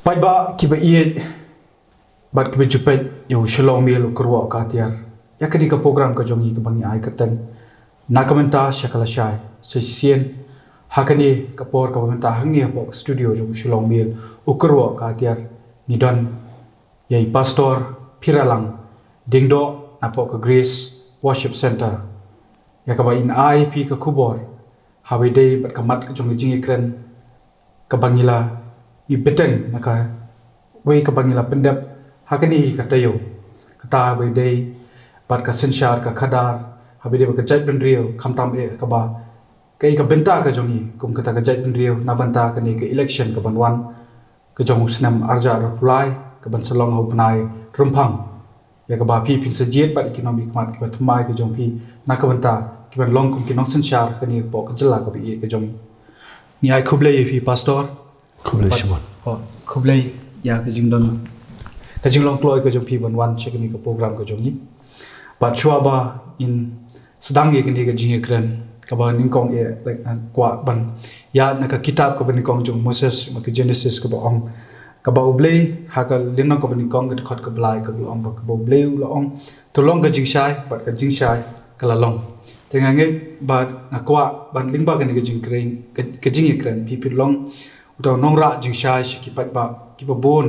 Pai ba kiba iye bat kiba jupet yo shalom melo kerwa ka tiar. Ya kadi ka program ka jongi ka bangi ai katan. Na kamenta syakala syai. Sesien hakani ka por ka kamenta hangi po studio jo shalom mel ukerwa ka tiar. Nidon yai pastor Piralang dingdo na po ka Grace Worship Center. Ya ka ba in ai pi ka kubor. Hawe day bat kamat ka jongi jingi kren ka bangila i beteng naka wei ka bangila pendap hakani ka tayo kata wei day bat ka sensyar ka khadar habi day ka jait ben rio khamtam e ka ba kai ka benta ka jongi kum kata ka jait ben rio na banta ka ni ka election ka banwan ka jong snam arja reply ka ban salong ho panai rumphang ya ka ba pi pin sa jet bat economic mat ka thmai ka jong pi na ka banta ki ban long kum ki nong sensyar ka ni po ka jala ka bi ka jong ni ai khuble fi pastor Kublai Shimon. Kublai ya ka jingdon ka jinglong ploy ka jong pi ban wan check ni ka program ka jong ni ba chua ba in sedang ye kini ka jing ekran ka ba ning kong e like kwa ban ya na ka kitab ka ban kong jong Moses ma ka Genesis ka ba ong ka ba ublei ha ka linong ka ban kong ka khot ka blai ka ong ba ka ba ublei la ong to long ka jing shai ba ka jing shai ka la long tenga nge ba na kwa ban ling ba ka ni ka jing kren ka jing ekran pi pi long udah nongra jing shai ki pat ba ki ba bon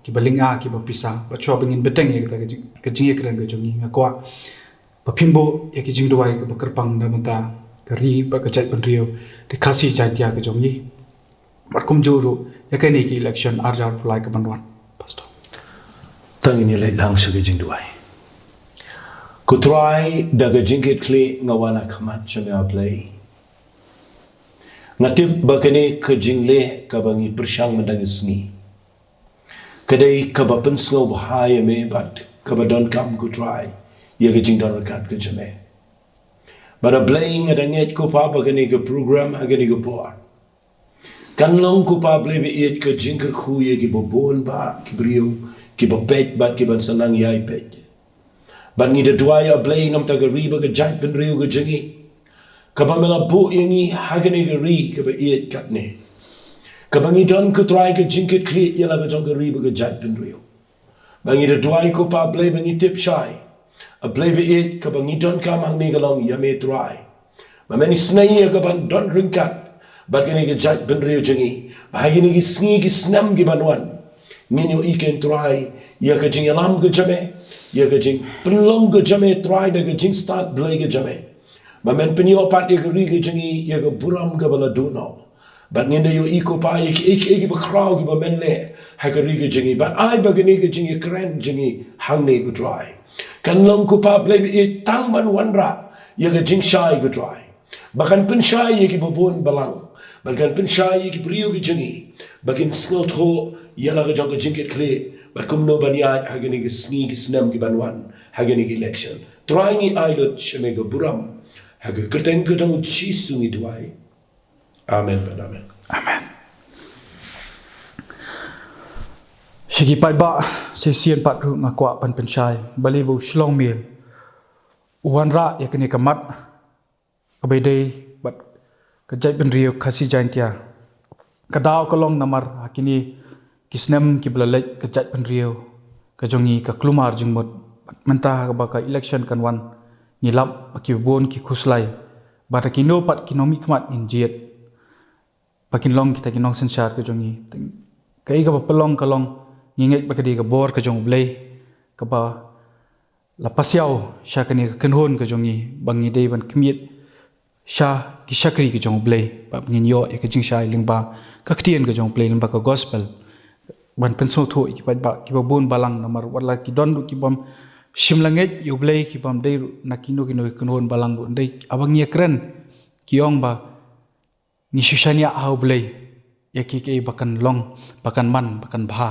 ki ba linga ki ba pisa ba chwa bingin beteng ye ka jing ekran ka jongi ngakwa ba phimbo ye ki jing duai ka ba kerpang da mata ka ri ba ka chai ban rio de khasi chai tia ka jongi bar kum juru ya ka ni ki election arjar pulai ka banwan pastor Tangin nila lang sa gajing duay. Kutry daga jingkit kli ngawana kamat sa mga play. Ngatip bakani kajingle kabangi persyang mendangis ni. Kadai kabapen slow bahaya me bat kabadon kam kutry ya gajing don rakat kajame. Bara playing adangit ko pa bakani ka program agani ka por. Kanlong ko pa play be it ka jingker khu ye ki bobon ba ki brio ki bobet bat ki ban sanang yai pet. Ban ni de duaya play nam ta ka riba ka jait ben rio ka jingi. Kaba mela bu yangi hagani gari kaba iet katne. Kaba ngi don kutry ka jinkit kli yala ka jong gari baga jat ben rio. Bangi da dwai ko pa play bangi tip shy. A play be it kaba ngi don kam hang ni galong yame try. Mamani snai ya kaba don ringkat. Bagani ka jat ben rio jingi. Bahagini ki sngi ki snam ki banwan. Nginyo iken try ya ka jing alam ka jame. Ya ka jing penlong ka jame try da ka jing start play ka jame. Mamen penyopat ya keri ke jengi ya ke buram ke bala duno. Bat ngenda yo iko pa ya ki iki bakrau ki mamen le ha keri ke jengi. Bat ai bagani ke jengi keren jengi hang ne ku dry. Kan long ku pa play it tang ban wanra ya ke jing shai ku dry. Bakan pen shai ya ki bobon balang. Bakan pen shai ya ki priu ke jengi. Bakin skot ho ya la ke jong ke jingkit kle. Bat kum no banyat ha gani ke sngi ke snam ki banwan ha gani ke election. Trying ai lot sheme ke buram. Haga kerteng kerteng Yesus ni duai. Amen dan amen. amen sigi pai ba sesien pat ru ngakwa pan pensyai bali bu shlong mil uwan ra ya kini kamat abai dei bat kajai ben rio khasi jantia kadaw kalong namar hakini kisnem ki blalek kajai ben rio kajongi ka klumar jingmot mentah ka ba ka election kan wan nilap ki bon ki khuslai bata kino pat kinomi kmat in jet pakin long kita kinong sensyar ka jongi kai ka pelong kalong ngingek bakadi ka bor ka jong blei ka ba lapasiao sha kani ka kenhon ka jongi bangi dei ban kmiet sha ki shakri ka jong blei pa nginyo e ka jingshai lingba ka ktien ka jong blei lingba ka gospel ban penso tho ki pa ba ki ba bon balang namar wala ki don ki bam shimlanget yublei ki pam dei nakino kino kunhon balang bu dei abang ye kren kiong ba ni shushania aublei yaki ke bakan long bakan man bakan bha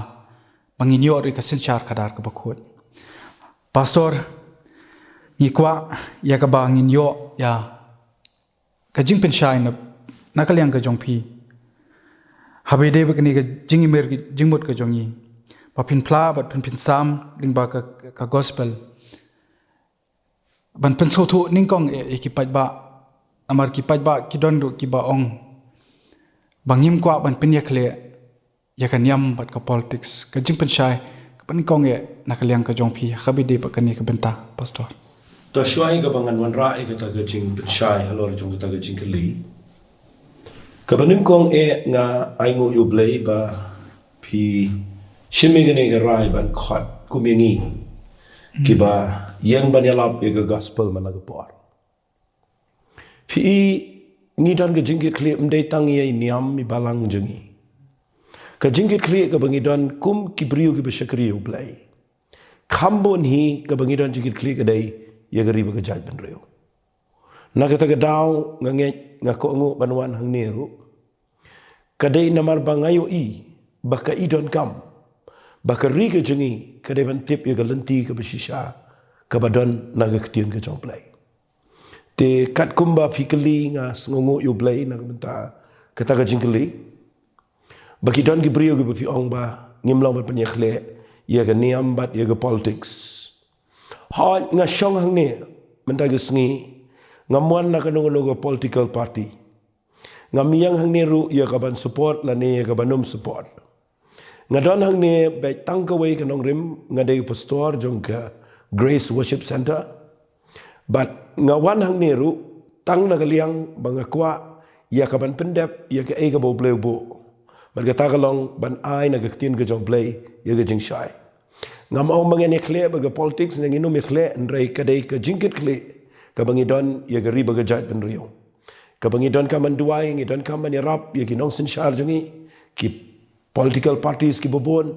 banginyo ri ka senchar khadar ka bakhot pastor ni kwa ya ka banginyo ya ka jing pen shai na nakalyang ka jongphi habe dei bakani ka jingi mer ki jingmot ka jongi papin pla bat pin sam lingba ka gospel ban pen so thu ningkong e ki pat ba amar ki pat ba ki don ru ki ba ong bangim kwa ban pen yakle ya kan yam bat ka politics ka jing pensyai ka panikong ye nakaliang ka jongpi khabide pa kani ka benta pastor ta shuai ka bangan wan ra e ka ta ka jing shai halor jong ka ta ka jing kali ka banim kong e nga ai ngo yu blai ba phi shimigene ga rai ban khat kumingi ki ba yang ban yalap e ka gospel man ga por phi ni dan ga jing ke kle mdei tang ye niam mi balang jengi ka jing ke kle ka bangi dan kum ki brio ki bashakriyo blai khambon hi ka bangi dan jing ke kle ka dai ya gari ba ka jaj ban reo na ka ta ga daw nga nge nga ko ngo banwan hang neru ka dai namar bangayo i baka i don kam baka ri ka jengi ka dai ban tip ya ga lenti ka bashisha ka badon na ga ktien ka jong blai te kat kumba fikali nga sngongo yo blai na benta kata ka jingkali baki don ki brio ki bi ong ba ngimlong ba panyakhle ya ga niam bat ya ga politics ha nga shong hang ne menta ga sngi nga mon na kanong ga political party nga miyang hang ne ru ya ka ban support la ne ya ka banum support nga don hang ne ba tang ka wei kanong rim nga dei pastor jong ka Grace Worship Center but nga wan hang neru tang na galiang banga kwa ya ka ban pendep ya ka e ka bo bleu bo bar ka tagalong ban ai na gaktin ka jong play ya ka jing shai nga ma mga ne kle ba ka politics na ngino me kle ndrai ka dei ka jingkit kle ka bangi don ya ka riba ka jat ben rio ka bangi don ka man duai ngi don ka man rap ya ki nong sin shar jongi ki political parties ki bobon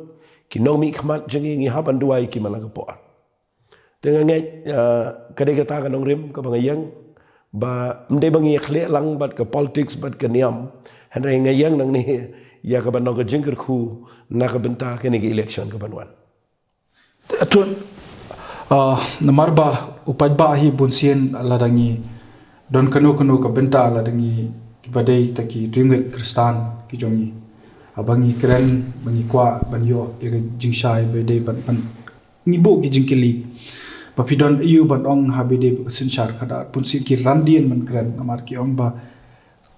ki nong mi khmat jongi ngi haban duai ki malaga po tengah ngai kadai kata kan rim ka bangayang ba mdai bangi khle lang bat ka politics bat ka niam henry ngayang nang ni ya ka ban ka jingker khu na ka benta ka ni election ka banwan atun namar ba upad ba hi bunsien ladangi don kanu ka benta ladangi ki badai taki ringet kristan ki jongi abangi kren bangi kwa banyo ya jingshai bedai ban ngibo ki jingkili Papidon iu ban ong habide sinchar kada punsi ki randian man kren amar ki ong ba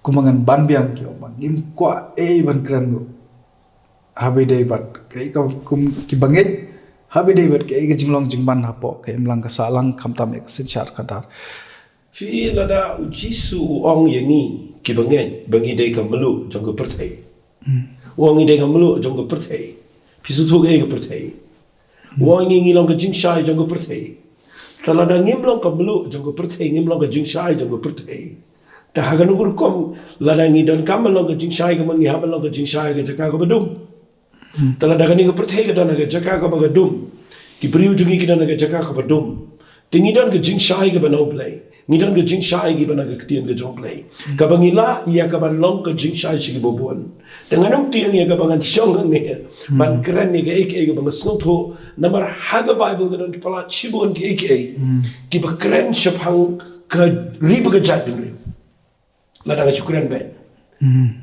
kumangan banbiang ki ong ban im kwa ban kren habide bat kai ka kum ki banget habide bat kai ga jinglong jingban hapo kai imlang ka salang khamtam ek sinchar kada fi lada ujisu ong yangi ki bangi dei ka melu jong ka perthai ong dei ka melu jong ka perthai pisu thuk e ka perthai ong ngi long ka jingshai jong ka perthai Kalau ada ngimlong ka melu jong ka perthai ngimlong ka jingshai jong ka perthai ta hagan ukur kom lada ngi don kamalong ka jingshai ka man ngi hamalong ka jingshai ka jaka ka badum tala daga ni ka perthai ka don ka jaka ka bagadum ki priu jungi ki don ka jaka ka badum tingi don ka jingshai ka banau play ngi don ka jingshai ki bana ka ktien ka jong play ka bangila iya ka ban long ka jingshai shi ki bobon tenganong tiang ya ka bangan syong ni ban keren ni ka ek ka bang snotho namar haga bible ka don pala chibon ki ek ki ba keren shaphang ka riba ka jat bin la da shukran be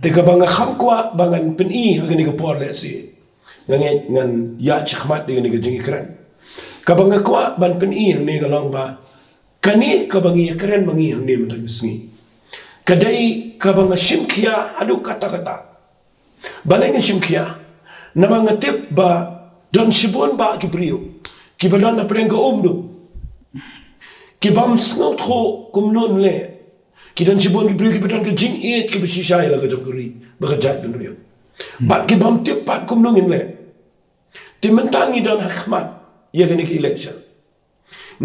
te ka bang kham kwa bangan peni haga ni ka por le si ngan ya chkhmat ni ka jingi keren ka bang kwa ban peni ni ka long ba kani ka bang ya keren mangi hang ni matang sngi kadai ka bang shimkhia adu kata baleng shimkhia namang tip ba don shibon ba ki brio ki badan na preng ka umdu ki bam snot ho kumnon le ki don shibon ki brio ki badan ka jing e ki bishisha la ka jokri ba ka jat bin rio ba ki bam tip pat kumnon le ti mentangi don hakmat ya gani ki election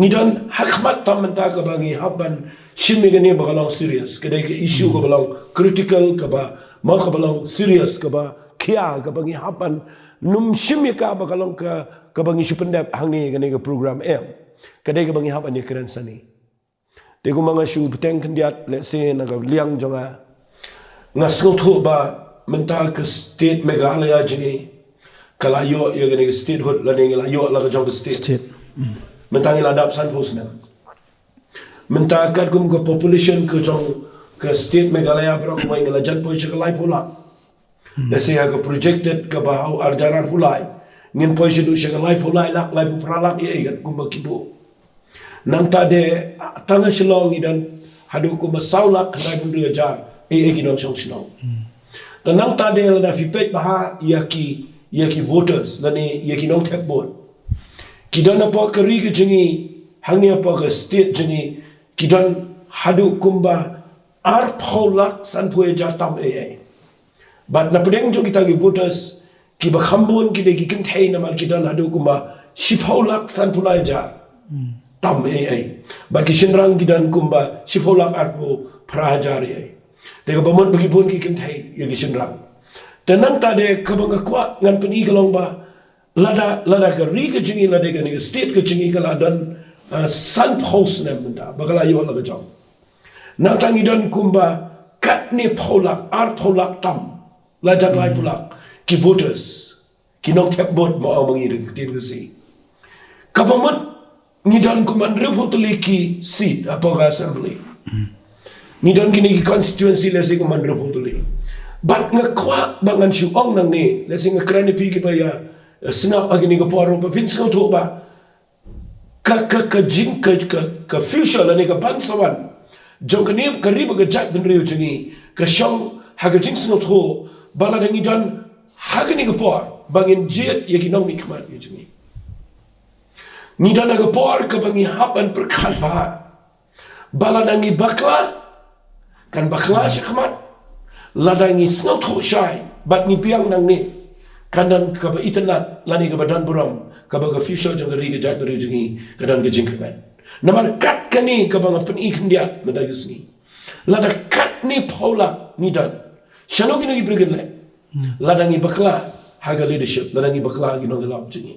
ni don hakmat tam menta ka bangi haban shimi gani ba kalong serious kadai ka issue ka balang critical ka ba ma ka balang serious ka ba kia ka bangi haban num shimi ka ba kalong ka bangi supendap hangni gani ka program kadai ka bangi haban ni keren sani te ko mga shu beteng kendiat let's say na ka liang jonga ngasngo thu ba menta ka state Meghalaya jingi kala yo ya gani ka statehood la ni la yo la ka jong state menta ngi ladap san posna menta kat kum ka population ka jong ka state Meghalaya bro ko ngi la jan po chika lai pula Nasi aga projected ka bahau arjaran pulai ngin poisi du shega lai pulai lak lai pralak ye ikat kumba kibu nang tade tanga shilong idan hadu kuma saulak lai bundu jar kinong shong shilong Tanang tade la na fipet baha yaki voters lani yaki nong tep board. Kidan apa keri ke jengi hangni apa ke state jengi kidan hadu kumba ar paulak san pue jatam ai. But na pedeng jo kita gi voters ki ba khambon ki de ki kinthei na mal kidan hadu kumba sipaulak san pulai ja. Tam ai. But ki shinrang kidan kumba sipaulak arpo prahajari ai. Teka bamon bagi pun ki kinthei ya ki shinrang. Tenang tade kabang akwa ngan peni kalong ba lada ka ri ka jingi lada ka ni state ka jingi kala dan san house na menda bagala yo la jong na tangi dan kumba kat ni pholak ar pholak tam la jak lai pholak ki voters ki nok tap bot mo ang mangi de tin ka si kabamot ni dan kuman repotuli ki seat apa ka assembly ni dan kini ki constituency la si kuman repotuli bat ngakwa bangan syuong nang ni la si ngakrani pi ki ba ya snap agini ko paro ba pin so to ba ka jing ka future la ni ka bansawan jong ka ni ka riba ka jat ben riu jingi ka shong ha ka jing so to bala dangi dan ha ka ni ka por bangin jet ye ki nong ni kmat ye jingi ni dan ka por ka bangi hapan perkan ba bala dangi bakla kan bakla shikmat la dangi so to shai bat ni piang nang ni kanan kaba internet lani kaba dan buram kaba ka future jang ri ka jat ri jingi kadan ka jing kaban namar kat kani kaba ngapen ikan dia medagus ni lada kat ni paula ni dan shano kini gi brigen le lada ngi bakla haga leadership lada ngi bakla gi no gelap jingi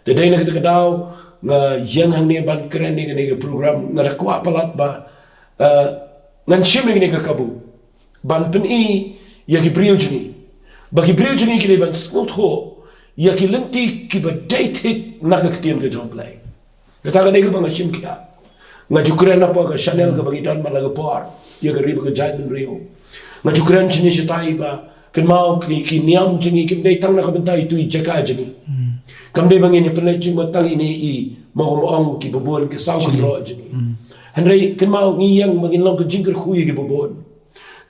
de dai na kita kadaw nga yang hang ni ban keren ni ka program nga rakwa palat ba ngan shiming ni ka kabu ban pen i ya gi brio jingi bagi beliau jengi kini ban snot ho ya ki lenti ki ba date hit nak ketien ke jom play kata ka bang shim kia ngajukren apa ka Chanel ka bagi dan malaga por ya ka riba ka jai ben rio ngajukren chini shitai ba ken mau ki niam jengi kim dei tang na ka bentai tu i jaka jengi kam dei bang ini penai cuma tang ini i mau ong ki bobon ke saw kontro jengi henry ken mau ngiyang bangin long ka jingker khuyi ki bobon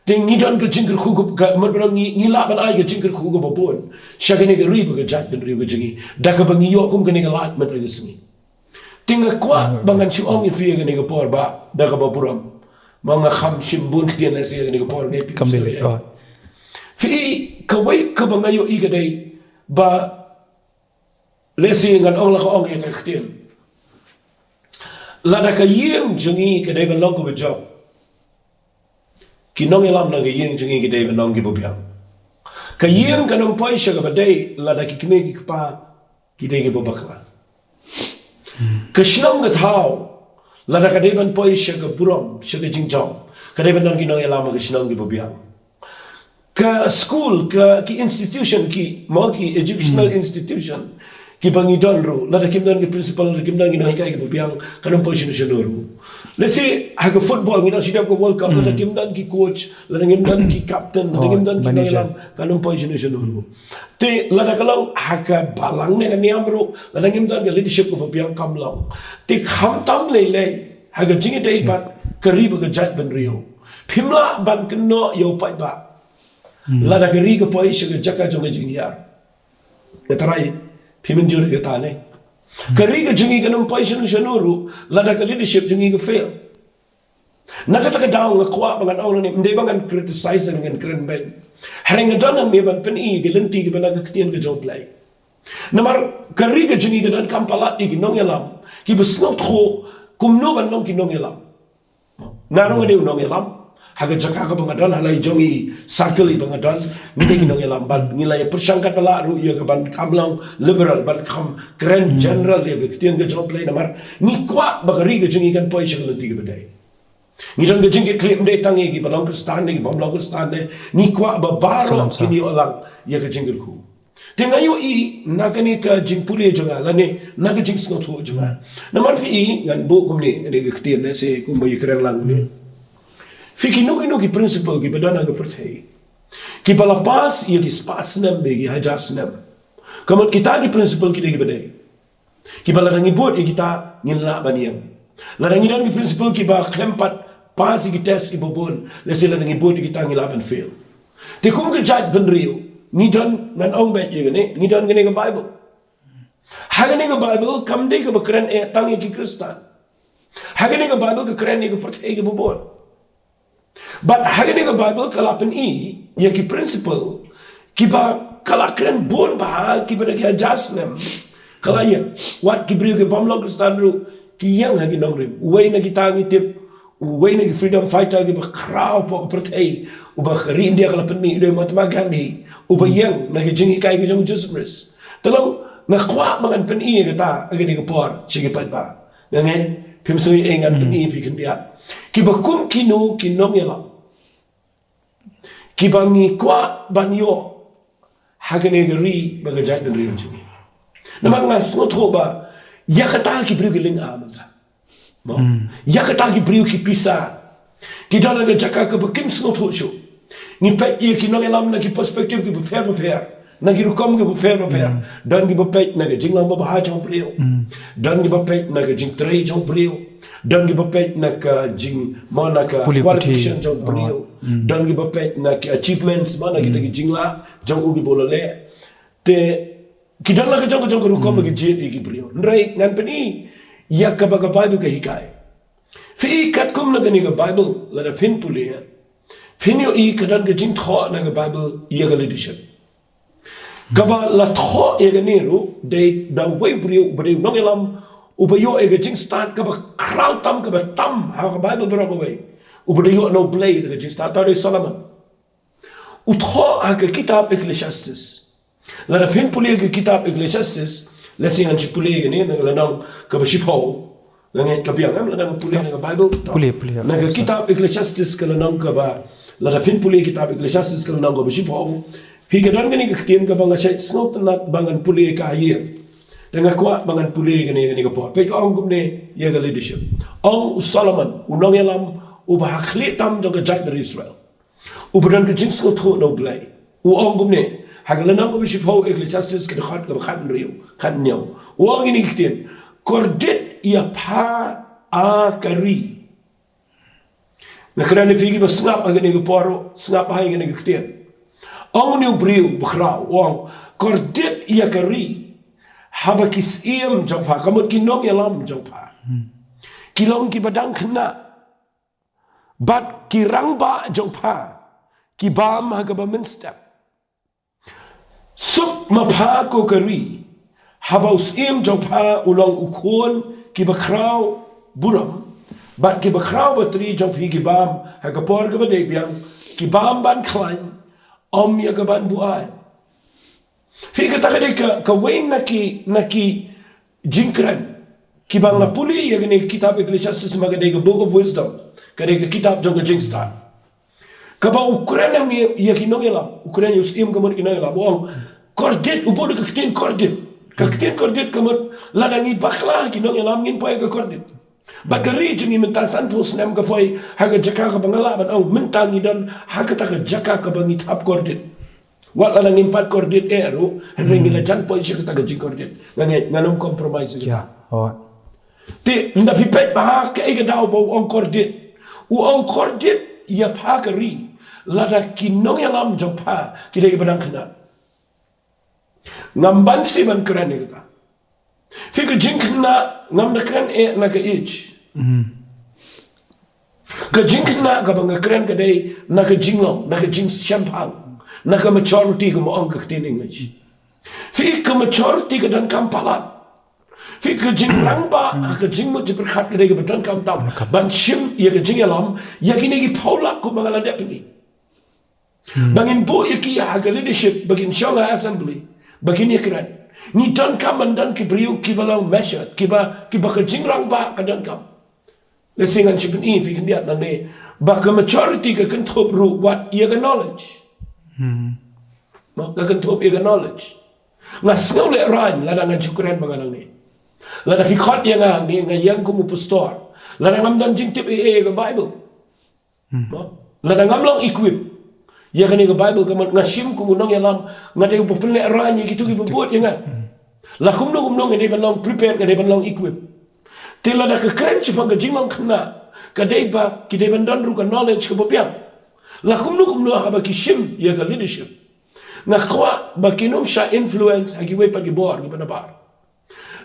ting ni dan ke jingker khu ka merang ni la ban ai ke jingker khu ko bobon shagene ke riba ke jat ben riba jingi da ka bang yo kum ke ni lat met ke singi ting kwa bangan chu ong in fi ke ni ke por ba da ka bapuram mga kham shimbun ke ni se ke ni ke por ne pi fi ka wai ka bang yo i ke dai ba lesi ngan ong la ka ong ye ke ktien la da ka yeng jingi ke dai ban long ko be job kinong elam na gayeng jengi gidei benong gi bobiang kayeng kanong paisha ka badai lada ki kime ki kpa gidei gi bobakla kashnong gathaw lada ka dei ban paisha ka burom shaka jingjong ka dei benong kinong elam ka kashnong gi bobiang ka school ka ki institution ki mo ki educational institution ki bangidon ro lada kimdan ki principal lada kimdan ki nahikai ki bobiang kanong paisha no shanoru let's say haga football ngina sidap ko world cup lada kimdan ki coach lada kimdan ki captain lada kimdan ki nahilam kanong paisha no shanoru te lada kalong haga balang ne niam ro lada kimdan ki leadership ko bobiang kamlang te khamtam le haga jingi dei bat kariba ka jat ben rio phimla ban kno yo pai ba lada kari ka paisha ka jaka jong jingi yar etrai pimin juri ke tane kari ke jengi kanong paisha no shanuru lada ka leadership jengi ke fail nakata ka daw nga kwa bangan awna ni mde bangan criticize ngan kren ben hereng dan ni ban pen i ke lenti ke banaga ktien ke job play namar kari ke jengi ke dan kampalat ni nong elam ki besnot kho kumno ban nong ki nong elam ngarong de nong elam haga jaka ka bangadan halai jongi circle bangadan ngi nong elam ban ngilai persangkat pala ru ya ka ban kamlang liberal ban kam grand general ya ke tien ke job play namar ni kwa bagari ke jingi kan poi shakal ti ke badai ni dan ke jingi claim de tangi ki balong kristan ni bom long kristan ni kwa ba baro kini olang ya ke jingi ku tingayo i nakani ka jingpuli jonga lane nak jing snot ho jonga namar fi ngan bu kumni de ke tien ne se kum bai kreng lang ni Fiki nuki principle ki badana ga perthei ki palapas ia ki spasnem be ki hajarsnem kamat kita ki principle ki de badai ki balarangi bot ia kita ngilla baniam larangi dan ki principle ki ba klempat pas ki test ki bobon le sila ngi bot kita ngila ban fail Te kum ke jat benriu. Ni don nan ong bet ye ne. Ni don gene ke Bible. Hagane ke Bible kam de ke bekeren tangi ki Kristen. Hagane ke Bible ke keren ke percaya ke bobon. But hagane ke Bible kalapen ye ki principle ki ba kalakren bon ba ki ba ki adjustment kala ye wat ki brio ke bamlo Kristen ru ki yang hagi nongrim uway na gitangi tip uway na freedom fighter ki ba kraw po percaya uba khari India kalapen ni de matma Gandhi uba yang na ki jingi kai ki jong Jesus tolong ngakwa mangan pen i kata agani ke por sige pat ba ngangen pimsui engan pen i pi kendia ki ba kum kinu kinom yalam ki ba ngi kwa banyo hagane gari baga jat den riyo chini namang ngas ngotho ba yakata ki brio ki ling amata mo yakata ki brio ki pisa ki dala ga jaka ka ba kim ngotho shu ni pe ye ki no yalam na ki perspective ki prepare na ki rukom ki prepare dan ki ba pe na ga jinglang ba ha chong brio dan ki ba pe na ga jing trei chong brio dan ki ba pe na ka jing mana ka qualification chong brio dan ki ba pe na ki achievements mana kita ki jingla jong ugi bolale te ki dan la ka jong rukom ki jet ki brio nrai ngan peni ya ka ba Bible ka hikai fi kat kum na ni ka Bible la da pin pulia finio i ka dan ka jing tho na ka Bible ya ka leadership kaba la tho e ga neru de da way brio brio no ngelam ubayo e ga jing start kaba crowd tam kaba tam ha Bible bro way ubayo no play de jing start da Solomon utho ha ka kitab Ecclesiastes la da pin pulia ka kitab Ecclesiastes la singan chi pulia ne na la nang kaba shipo la nge kabiang am la nang pulia na Bible Pulia. na ka kitab Ecclesiastes ka la nang kaba la da pin pulia kitab Ecclesiastes ka la nang kaba shipo Higa dan gani kektian ka banga shay snot na bangan puli ka ayer. Dengan kuat bangan puli gani ka po. Pe ka ong gumne ye ga leadership. Ong Solomon unong yalam ubah khli tam jong ka jat dari Israel. Ubadan ka jing snot ho no blay. U ong gumne hagala nang bishop ho Ecclesiastes ka khat ka khat riu khat nyaw. U ong ini kektian kordit ya pa a kari. Na kerana figi ba sngap agani ka poro sngap hay gani kektian. Ang niu brio bakraw wang kordit ya kari haba kisiem jangpa kamut kinong yalam jangpa kilong ki badang kena bat kirang ba jangpa kibam hagaba minstep sup mapha ko kari haba usiem jangpa ulang ukon ki bakraw buram bat ki bakraw batri jangpi kibam hagapor gaba debyang kibam ban klain om ya kaban buai. Fika takade ka wain naki jingkran. Kibang na puli ya gani kitab Ecclesiastes magade ka Book of Wisdom. Kade ka kitab jong ka jingstan. Kaba Ukraine ang ya kinong yalam. Ukraine yung sim kamon kinong yalam. Wong kordit ubo ka kitin kordit. Ka kitin kordit kamon ladangi bakla kinong yalam ngin pa ka kordit. Bagari jungi mentasan pos nem ka poy haga jaka ka bangalaban ang mentangi dan haga ta jaka ka bangi tap kordit wala nang impat kordit ero ringi la jan poy shika ta jing kordit nganom compromise Ya, oh. ti nda pipet ba ka ega daw bo on kordit u on kordit ya pakari la da kinong yalam japa kide ibadang kana ngamban si ban kran ni ka fika jinkna ngam na kran na ka ich ka jinkna ka bang kran ka dai na ka jinglong na ka jing champagne na ka maturity ka mo ang ka tin English fika maturity ka dan kampalat fika jinglang ba ka jing mo jiper khat ka dai ka dan kam tam ban shim ya ka jingalam ya kini ki paula ko mga lada pini bangin po iki ha ka leadership bagin shonga assembly bagin ikran ni dan kam dan ki brio ki balau measure ki ba ka jingrang ba ka dan kam lesingan sipin in fi kandiat na ne ba ka maturity ka kan top ru what ye ka knowledge ma ka kan top ye ka knowledge nga sngle ran la dangan syukuran mga nang ne la da fi khat ye nga ni nga yang ko mu pastor la dangam dan jing tip e ka Bible la dangam long equip ya kan ka Bible ka nga shim ko munong yalam nga de popul le ran ye gitu ki bobot ye nga la kumno ngene ban long prepare ka de ban long equip tila da ka kren si pang ka jinglang kana ka de ba ki de ban don ru ka knowledge ka bobiang La kumnu haba kishim ya ka leadership. Nga kwa bakinom sha influence hagi we pagi bor gi banabar.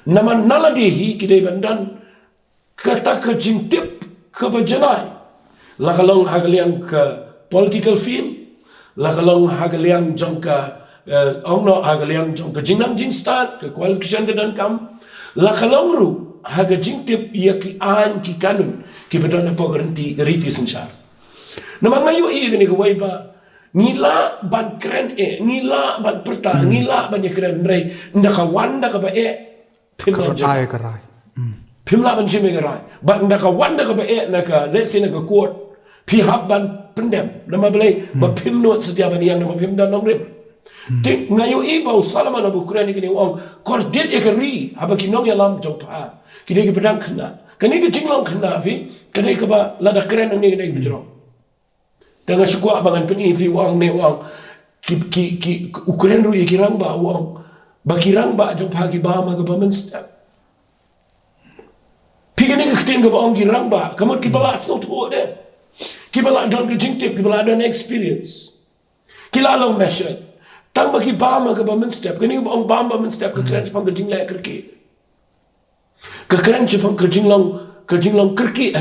Naman naladehi kidai bandan kata ka jintip ka bajanai. La kalong hagaliang ka political field, la kalong hagaliang jong ka ongno hagaliang jong ka jinam jing start ka qualification dan kam. La kalong ru haga jintip ya ki an ki kanun ki badana pogranti riti senchar. Nama ngayu gani ka way ba ngila ban keren ngila ban perta ngila ban keren rei ndaka wanda ka ba pimla Ay karay. pimla ban shime ka rai ba ndaka wanda ka ba naka let's say naka court pi hab ban pendem nama belai ba pimno setiap ban yang nama pim dan nong rem tik ngayu ba salama na bu keren ni wong kor dit ekari haba ki nong yalam jopa kide ki pedang khna kani ki jinglang khna vi kani ka ba lada keren ni kide bijro dengan syukur abangan penifi wang ne wang ki ukuran ru kirang ba wang bakirang ba jom pagi ba ma government step pigani ka tin ka ba ong kirang ba kamot ki bala so to de ki bala don ki jingtip ki bala don experience ki la long measure tang ba ki ba ma government step kani ba ong ba government step ka kran pang ka jingla kerki ka kran pang ka jinglang kerki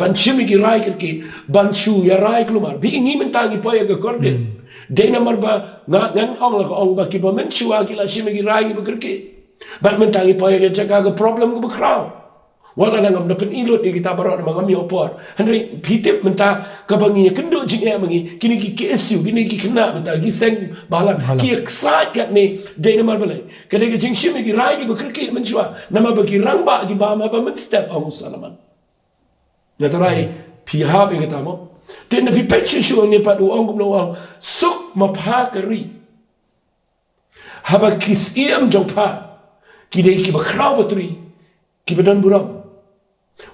ban shimi ki rai kerki ban shu ya rai klumar bi ingi mentangi poya ke korden de namar ba ngan ong la ong ba ki ba men shu ki la shimi ki rai ki kerki ban mentangi poya ke jaka ke problem ke kraw wala nangam dapat ilut di kita baru nama kami opor henry pitip menta kabangi kendo jinga mangi kini ki kesu kini ki kena menta ki seng balan ki excited kat ni de namar balai kada ki jingshim ki rai ki bekerki menjua nama bagi rangba ki ba ma ba men step ang salaman na tarai pi ha be kita mo ten na pi pechu shu ni pa du ong no ong suk ma pa kari haba kis iam jong pa ki de ki ba kraw batri ki badan buram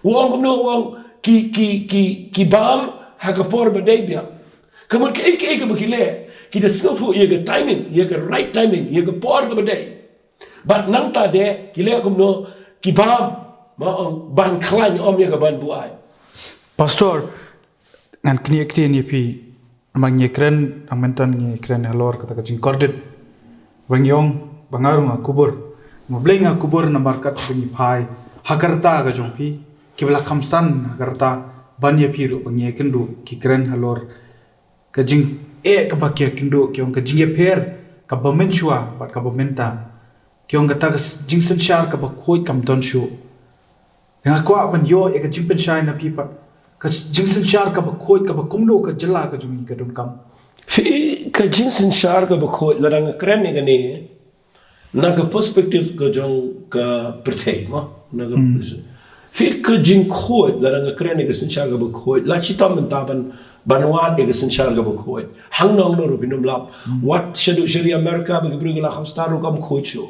wong kumno wong ki bam hakapor badai bia kamut ke ke bakile ki de skill to ye timing ye right timing ye por ke badai but nang ta de kile kumno ki bam ma on ban klan om ye ban buai Pastor, ngan kini ni pi amang nyekren ang mentan nyekren halor kata kajing kordit bang yong bangaru nga kubur mablay nga kubur na markat bengi pai hakarta ka jong pi kibla kamsan hakarta banya piru bang nyekendo ki kren halor kajing kabakya kendo kyong kajing ye per ka bamenshua bat ka bamenta kyong kata jingsen shar ka bakhoi kam don shu nga kwa ban yo ka jingpen shai na pi pat ka jingsen shar ka bakhoi ka bakumdo ka jala ka jung ka don kam fi ka jingsen shar ka bakhoi larang kren ni gani na ka perspective ka jong ka perthei ma na ka fi ka jing khoi larang kren ni ka sen shar ka bakhoi la chitam taban banwan ni ka sen shar ka bakhoi hang nong no rupinum lap what shadu shari america bagi bring la khamstar kam khoi chu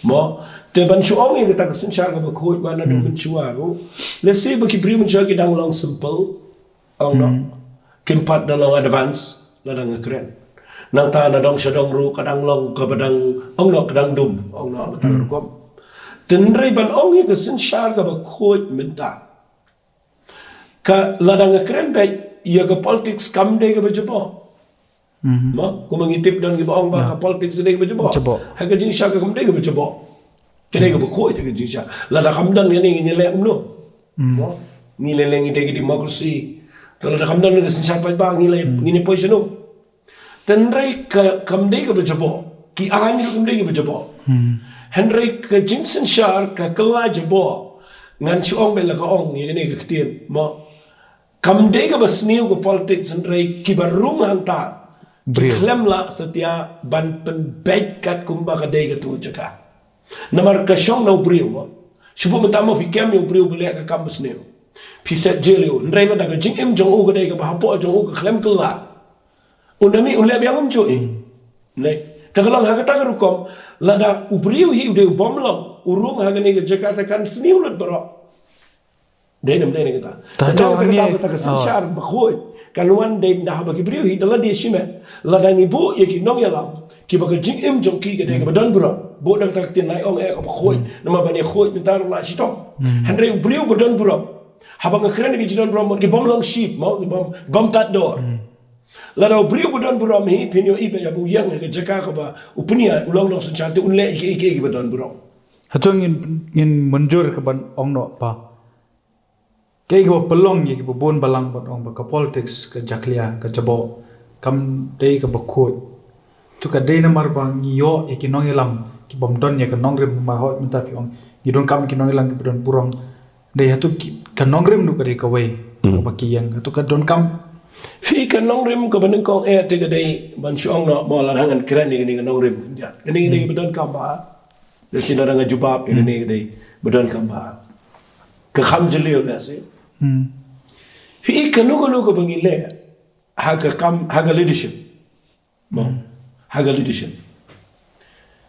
mo te ban chu ong ni ka sen shar ka bakhoi ba na do chuaro let's say bagi bring chu ki dang long simple ong no kimpat na long advance larang kren nang ta na dong shadong ru kadang long ka badang ong no kadang dum ong no kadang kom tenrei ban ong ye ka sen shar ka bakhoi menta ka ladang kren ba ia ka politics kam de ka bajabo ma ko mangitip dan ki baong ba ka politics de ka bajabo ha ka jing shar ka kam de ka bajabo kene ka bakhoi de ka jing shar ladang kam dan ni ni le no mo ni le lengi de ki democracy ladang kam dan ni sen shar pa ba ni le ni ne position no tenrei ka kam de ka bajabo ki an ni kam de ka bajabo Henry ka jinsen shar ka kala jabo ngan chuong be la ka ong ni ne ka ktien mo kam de ka basniu ko politics Henry ki barung hanta klem la setia ban pen baik kat kumba ka de ka tu jaka namar ka shong no brio mo shubu matamo pi kem yo brio bele ka kam basniu pi set jelio Henry ma da ka jing em jong u ka de ka ba po jong u ka klem kala unami unle biang chu ne ta kalang ha ka ta ka rukom lada ubriu hi ude bomlong urung hagane ke Jakarta kan sniulat baro denam dene kita tato ni kita ke sanshar bakhoi kaluan de dah bagi briu hi dala dia shimet lada ni bu ye ki nong yalam ki baka jing im jong ki ke de badan bro bo dak tak tin nai ong e ka bakhoi nama bani khoi mintar la sitom henry briu badan bro habang kren ki jidan bro ki bomlong sheep mau bom tat door Lalu beriu badan buram hi pinyo ibe ya bu yang ke jaka ka ba upunia ulang dong sencante unle ike badan buram. Hatong in munjur ke ban ong no pa. Kay ko pelong ye ko bon balang ban ong ba ka politics ka jaklia ka jabo kam dei ka bakut. Tu ka dei na mar bang yo e ki nong elam ki bom don ye ka nong rem ma hot minta pi ong ni don kam ki nong elam ki don burong dei hatu ka nong rem nu ka dei ka wei ba ki yang hatu ka don kam Fi ka nong rim ka baneng kong te ka dei ban syong no mo la hangan kren ni ka nong rim dia. Ni badan kam ba. Desi na nga jubab ni ka dei badan kam ba. Ka kham jelio na se. Fi ka no ka bangile haga leadership. Mo haga leadership.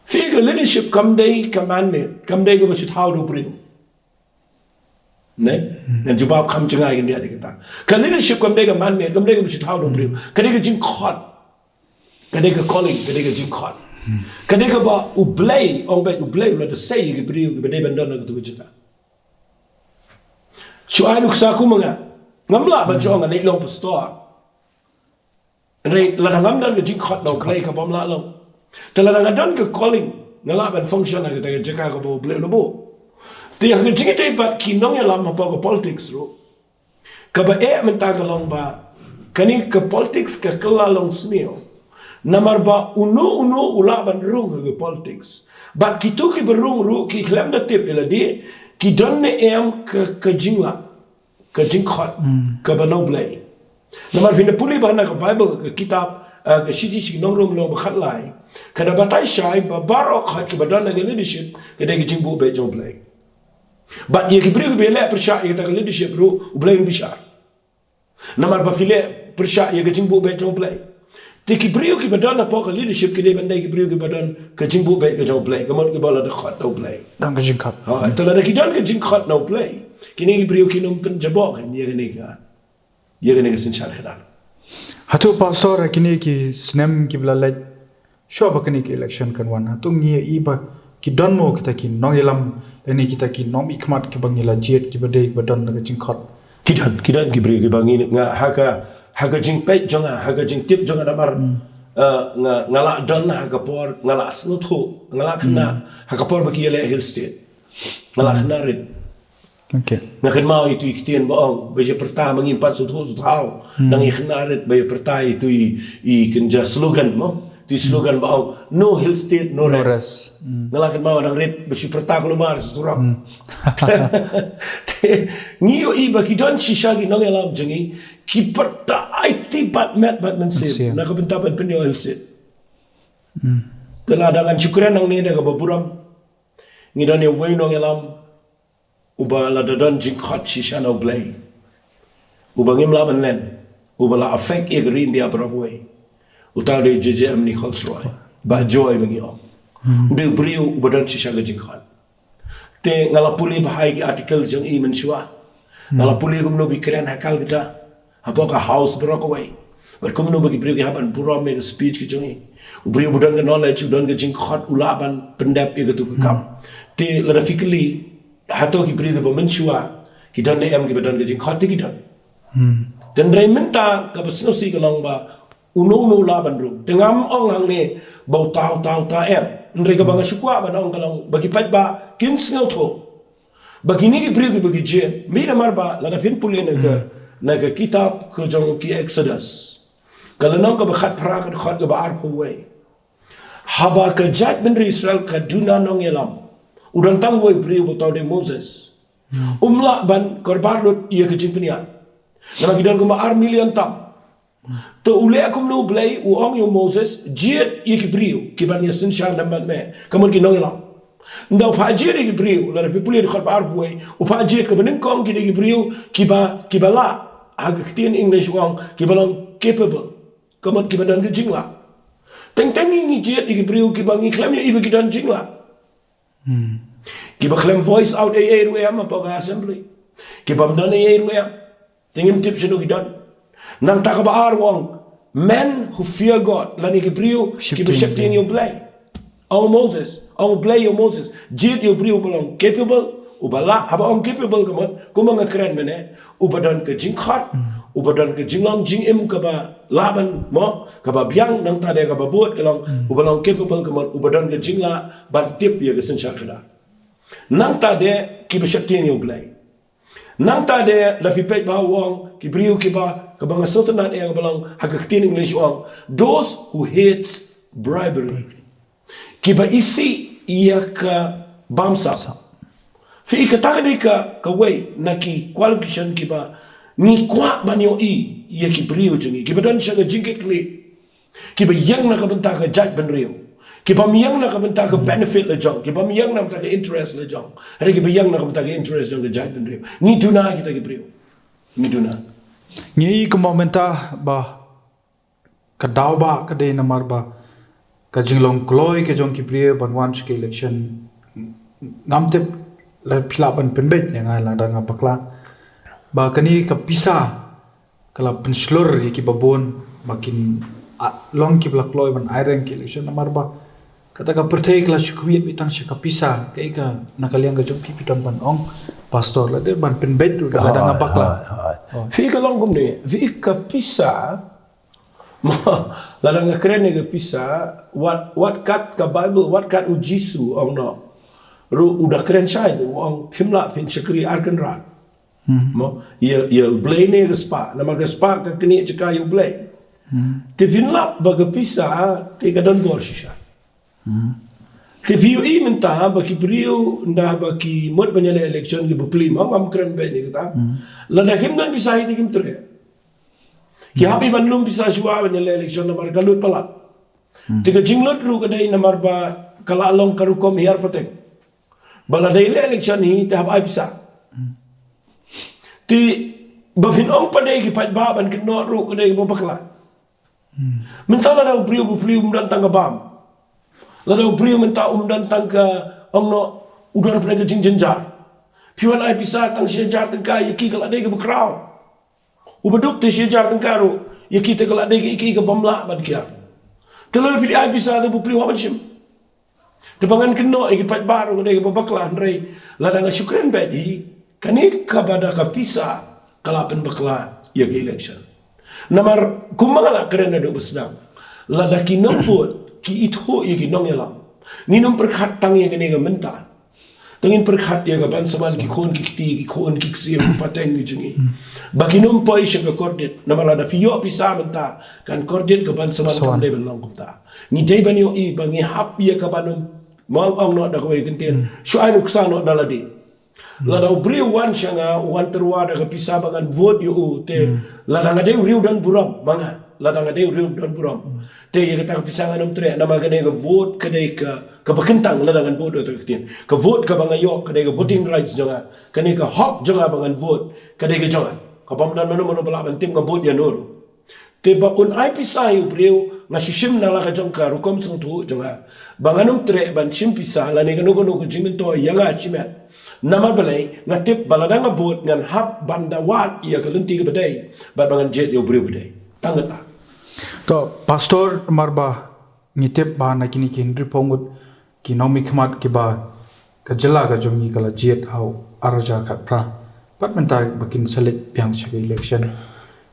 Fi ka leadership kam dei commandment kam dei ka ba thau do bring. Ne? Dan jubab kam cengai kan dia dikata. Kan leadership kam dei ka commandment kam dei ka ba thau do bring. Kan dei ka jing khot. Kan dei ka calling kan dei ka jing khot. Kan dei ka ba ublay ong ba ublay la de say ka bring ka dei bandon ka tu jita. Suai sa ku mga ngamla ba jong ngai long pastor. Re la ngam dan ke jing khot no clay ka bom la long. Te la dan ke calling ngala ban function ka te jaka ka bo ble no bo. Te yang ke jing te pat ki nong ya lam pa ko politics ro. Ka ba menta ka long ba kani ka politics ka kala long smio. Namar ba uno ula ban rung ke politics. Ba kitu ki berung ru ki klam da tip ila di ki donne ka jingla ka jing khot ka ba no ble. Namar pina puli ba na ka Bible ka kitab ka shiti nong rum long ba khat lai kada batai shai ba baro khat ki badan na leadership ka de ki jing bu be jo ble. But ye ki bri be le persha ye ta leadership ru ble bi shar. Namar ba pile persha ye ka jing bu be jo ble. Te ki bri ki badan na po ka leadership ki de bandai ki bri ki badan ka jing bu be ka jo ble ka mon ki bala de khat no ble. dang ka jing khat. Ha ta la ki dan ka jing khat no ble. Kini ki bri ki nom pen jabo ka ni ka. Ye ka sin char khadal. Hatu pastor kini ki snem ki bla like sure ba kini ki election kan wan hatu ngi i ba ki don mo kita ki nong elam leni kita ki nom ikmat ki bangila jet ki bade ki badon na jing khot Kidan ki bri ki bangi nga haka jing pe jonga haka jing tip jonga namar ngala don haka por ngala snuthu ngala khna haka por ba ki le hill state ngala khna rid okay nga kan mau itu iktian baong beje pertama mengimpat suthu sutau nang ikhna rid beje pertai itu I kenja slogan mo tu slogan baong no hill state no rest ngala kan mau nang rid beje perta keluar surat Ngiyo iba ki don shisha ki nong elam jengi ki perta IT bat men sip na ka bentaban penyo hill state teladangan syukuran nang ni da ka baburam ngidon ye way nong elam uba la dadan jing khat shisha no blay uba ngim la ban len uba la affect e green dia broway uta de JJM ni khalsroy ba joy bangi om ude brio uba dan shisha ga jing khat te ngala puli bahai ki article jong I menshua ngala puli kum no bi kren hakal kita apa ka house broway ber kum no bagi brio ki haban buram me speech ki jong I brio budan ga knowledge udan ga jing khat ulaban pendap e ga tu kam te la fikli hato ki beri ke menshua ki dan em ki badan ke jing khati ki dan dan drai menta ka basno si kalong ba uno la ban ru tengam ong hang ne bau tau ta em ndre ka banga shukwa ban ong kalong bagi pat ba kin snel tho bagi ni ki beri ke bagi je mi na mar ba la da pin puli na ka kitab ko jong ki Exodus kalanong ka ba khat pra ka khat ka ba ar ko way haba ka jat ben Israel ka duna nong elam udang tang boy brio botau de Moses umla ban korban lut ia ke jingpnia nama kidan ko ar million tam to ule akum no blay u ong yo Moses jet ia ki brio ki ban yasin sha nambat me kamon ki nong ila ndau pa jet ki brio la people de korban boy u pa jet ko ban kong ki brio ki ba la ag ktin English wong ki balong capable kamon ki badan ki jingla teng ni jet ki brio ki bangi klam ya ibe ki dan jingla Kiba klem voice out AA ruem apa ka assembly. Kiba mdan AA ruem. Tingin tip sino gidan. Nang taka ba arwang men who fear God lani kibriu kiba shifting your play. Our Moses, our play your Moses. Jit your brio belong capable ubala haba on capable kamon kumanga keren mene ubadan ke jingkhat ubadan ke jinglang jingim ke ba laban mo ke ba biang nang tade ke ba buat ke long ubalong capable ke ubadan ke jingla ban tip ya ke sensyar kada nang tade ki besyakti ni ublay nang tade la pipet ba wong ki briu ki ba ke bang sultanat yang balong hagaktin English wong those who hates bribery ki ba isi ia ka bamsa fi ka takde ka way na ki qualification ki ba ni kwa banyo ia ki briu jungi ki badan siya jingkit kli ki ba yang na ka benta ka judge ban riu ki ba miyang na ka benta ka benefit la jong ki ba miyang na ka interest la jong hari ki ba yang na ka benta ka interest jong ka judge ban riu ni duna kita ki briu ni duna Ngi ko momenta ba ka daw ba ka de namar ba ka jinglong kloi ke jong ki priye ban wan ke election namte la pila ban penbet yang ala da nga bakla ba kani ka pisa kala penslur ki babon makin long ki blak kloi ban iron ki election namar ba kata ka pertai kala syukwit bitang syaka pisa kai ka nakaliang ka jong pipiton ban ong pastor la de ban penbet da nga bakla fi ka long kum ni fi ka pisa ladang keren ni ke pisa what kat ka bible what kat u jisu ong no ru udah keren sai tu ong pimla pin syakri arkan rat mo ya blay ni ke spa nama ke spa ka kini ceka you blay te pinla ba ke pisa te ka don bor shisha te piu I minta ba ki priu nda ba ki mod banyale election ki bupli mam keren be ni kata ladang kim don bisa hi kim tre ki habi banlum bisa shua banyale election namar galut palat tiga jinglot ru kadai namar ba kala along karukom hiar patek bala daily election ni te habai bisa ti bafin ong padai ki pat ba ban kino ru kadai bo bakla minta la dau priu bupli dan tangga bam la dau priu minta dan tangga ong no udan pada ke jingjenjar piwan ai bisa tang sejar tangka yaki kala dai ke crowd ubaduk te sejar tangkaru yaki te kala dai ke iki ke bamla ban kia telur pilih ai bisa le bupli wa banshim depangan keno iki pat baru dai ke bakla ndrei la dang syukran badi kani kabada ka pisa kala pen bakla yaki election namar kumangala keren ado besdam la daki nombot ki itho yaki nongelam ni nom perkhat tang ye kene ga menta tengin perkhat ye ga ban saman ki khon ki khon ki ksi pateng ni jungi bagi nom poi she ga kordet namala da fiyo pisa menta kan kordet ga ban saman kam dai ban long kumta ni dai ban yo I bangi hap ye ka banum mal ong no da ko ye kenten shu ai nuk sa no daladi la da bri wan shanga wan terwa da ga pisa bangan vote yo te la da ngade riu dan buram manga la da ngade riu dan buram te ye ka pisa nganom tre nama ga ne ga vote ka dai ka bakentang la da ngan vote to keten ka vote ka banga yo ka dai ga voting rights jonga ka ne ka hak jonga bangan vote ka dai ga jonga ka bam dan mano mano bala ban tim ga vote ya nur te ba un ai pisa yu breu nga shishim na la ka jongka rukom sung tu jonga banganum tre ban shim pisa la ne ga no ko jimin to yanga chimet nama balai ngatip baladanga bot ngan hap banda wat ia kalenti ke badai bat bangan jet yo breu badai tangata to pastor marba ngitip ba na kini kindri pongut kinomi khmat ki ba ka jela ga jongi kala jet hau araja khat pra pat menta bakin select piang se election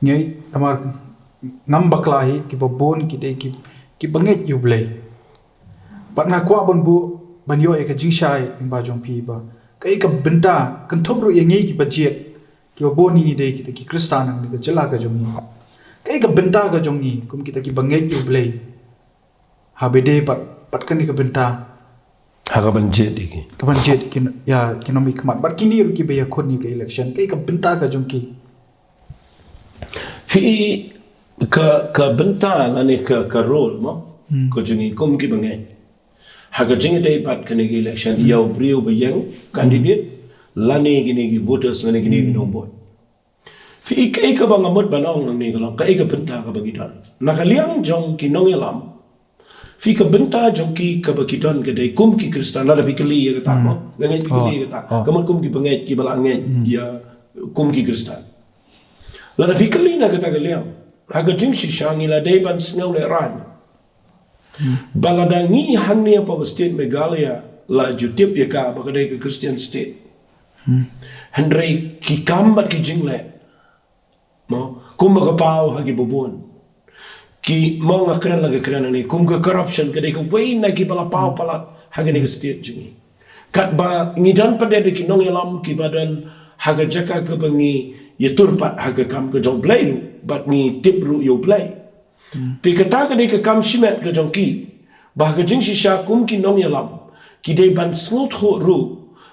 ngai amar ngam bakla hi ki bon ki dei ki banget yu blai pat na kwa bon bu banyo e ka jingshai ba jong pi ba kai ka benta kan thobru ye ngi ki budget ki boni dei ki kristan ang ni ka jela ga jongi kai ka benta ga jongi kum kita ki banget yu blai habede pat kan ka benta hagaban jet iki kaban jet kin ya kinomi khmat bat kini ru ki be ya khon ni ka election kai ka benta ga jongi fi ka benta la ne ka role mo ko jongi kum ki bangai haga jingi dai pat kene ki election yaw brio ba yang candidate lane gini ki voters lane gini ki nombor fi kai ka bang amot banong nang ni ka kai ka benta ka bagidan nakaliang jong ki nongelam fi ka benta jong ki ka bagidan ka dai kum ki kristan la bi kali ya ta mo ngai ki kali ka ta kamot kum ki bangai ki bala ngai ya kum ki kristan la fi kali na ka ta kaliang haga jing shi shangi la dai ban snau le ran baladangi hangni apa state Meghalaya la jutip ya ka bakadai ke Christian state Henry ki kambat ki jingle mo kum ka pau hagi bubun ki mga kren lagi kren ni kum ka corruption kadai ka way na ki pala pau pala hagi ni state jingi kat ba ngidan pada de ki nong yalam ki badan haga jaka ka bangi yatur pat haga kam ka jong play but ni tip ru yo play pi kata kadai ka kam shimet ka jong ki ba ka jing shisha kum ki nong yalam ki dei ban snot ho ru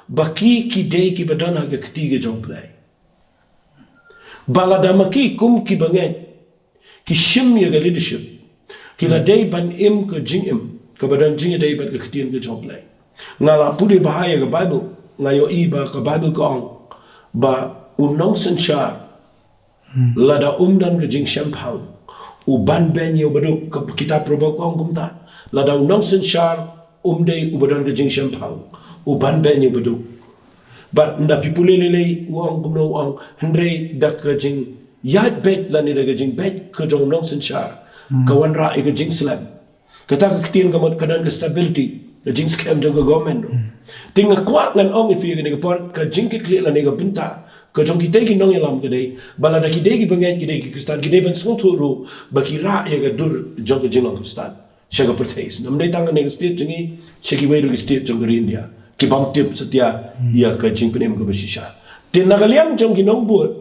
baki ki dei ki badan haga ketiga jong play baladamaki kum ki bangai ki shim ya ga leadership ki la dei ban im ka jing im ka badan jing dei ban ka ketien ka jong play ngala pudi bahaya ka bible ngayo i ba ka bible ko ong ba unong senchar lada dan ka jing shampang uban ben yo badu ka kitab proba ko ong kumta lada unong senchar dei ubadan ka jing shampang uban ben yo badu but nda pipule lele uang kumno uang hendrei dak ka jing yat bet la ni daga jing bet ka jong nong senchar kawan ra ka jing slam kata ka ketien ka kadan ka stability the jing scam jong government tinga kwa ngan ong if you ga pon ka jing ki clear la ne ga pinta ka jong ki tegi nong yalam ka dei bala da ki degi bangai ki degi kristan ki dei ban sngo thuru ba ki ra ya ga dur jong ka jing kristan shaga pertais nam dei tang ne state jingi shiki we ru state jong ka india ki bam tip setia ya ka jing penem ka basisha tin nagaliang jong ki nong buat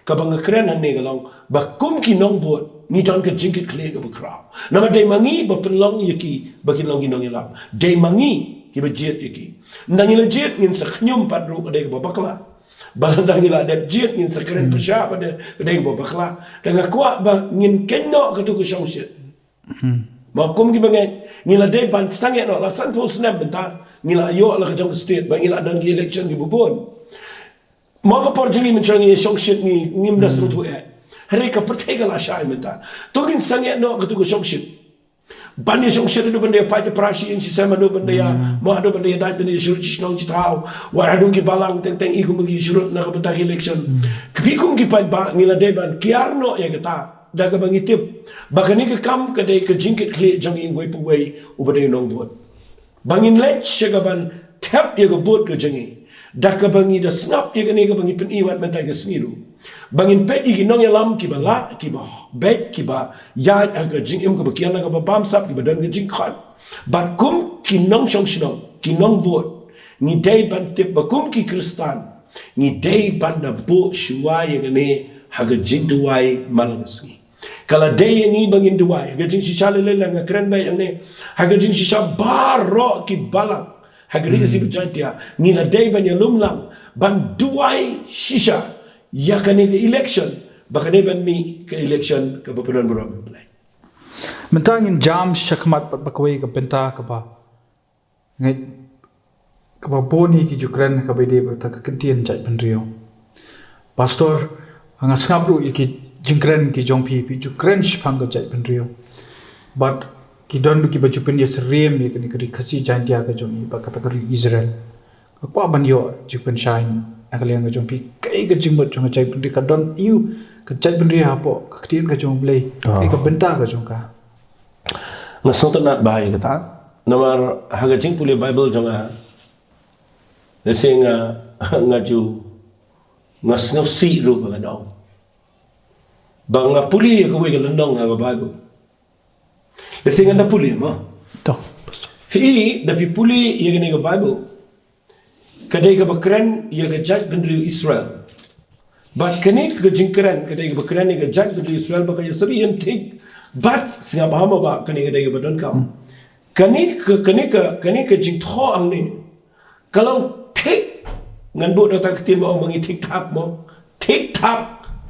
ka bang kren ne ga long ba kum ki nong buat ni don ka jing ki clear ka ba kraw nama dei mangi ba penlong yaki ba ki long ki nong yalam dei mangi ki ba jet yaki ndang ila jet ngin sa khnyum padru ka dei ba bakla ba ndang ila dep jet ngin sa kren pasha ba dei ba bakla tanga kwa ba ngin kenno ka tu ko shong shit ma kum ki bangai ngila dei ban sange no la san po snap benta ngila yo la ka jong state ba ngila dan ki election ki bubon ma ka por jingi menchang ye shong shit ni ngim da sru tu hari ka pertega la shay menta to gin sange no ka tu ko shong shit ban ye shong shit do bende pa je prashi in si sama do bende ya ma do bende ya dai bende shuru chi nong chi tau war hadu ki balang teng teng iku magi shuru na ka benta election kpikum ki pa ba ngila de ban kiarno ya kata daga bangi tip bakani ka kam ka de ka jingkit kle jong ing wei pu wei ubade nong buat bangin lech shagaban tap ye ga buat ka jangi daka bangi da snap ye ga ne ga bangi pen iwan mentai ga sniru bangin pet igi nong yalam ki ba la ki ba bet ki ba ya ga jing im ka ba kiana ga ba bam sap ki ba dan ga jing khat bat kum ki nong shong shnong ki nong vote ni dei ban tip ba kum ki kristan ni dei ban da bu shuwa ye ga ne ha ga jing duwai malangasni kala dei ni bangin duwai ga jing shisha le le nga kren ba yang ne ha ga jing shisha baro ki balang ha ga ri si bujantia ni la dei ban ya lumlang ban duwai shisha ya ka ne election ba ka ne ban mi ka election ka ba punan bro play mentangin jam shakmat ba kawai ka benta ka ba ngai ka ba boni ki jukran ka ba de ba ta ka kentien jai ban rio pastor anga skapru ki jingkren ki jongpi pi jukren shpang ga jai ban rio but ki don ki ba jupen yes rem ye ni kri khasi jantia ga jongi ba kata kri Israel ka pa ban yo jupen shine akaliang ga jongpi kai ga jingmot jong jai ban ri ka don you ka jai ban ri ha po ka tien ga jong blai kai ka benta ga jong ka na sota nat bahai kata namar haga jing pule bible jonga lesinga ngaju ngasno si ru ba no banga puli ko we ga landong ga bible lesinga na puli ma to fi da pi puli ye ga ne ga bible kadai ga bakran ye ga judge bandri Israel but kanik ga jingkran kadai ga bakran ye ga judge bandri Israel ba ga sabi yem tik but singa bahama ba kanik ga dai ga badon kam kanik jing tho ang ni kalau tik ngan bu da tak tin mo mangi tik tak mo tik tak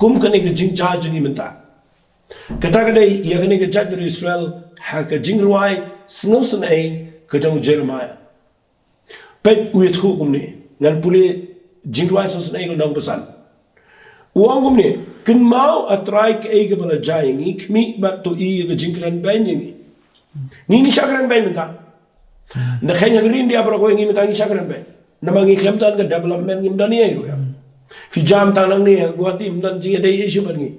kum kanik ga jing cha jing menta kata ga dai ye kanik ga judge bandri Israel ha ka jing ruai snowson ai ka jong Jeremiah pet uye thu kumne ngan puli jingwai so snai nang pesan uang kumne kin mau atrai ke ege bala jai ngi kmi ba to i ge jingran ban ngi ni shakran ban menta na khanya green dia bro ko ngi meta ni shakran ban na mangi klemtan ga development ngi mdani ai ro ya fi jam tanang ni guati mdan jinga dai issue ban ngi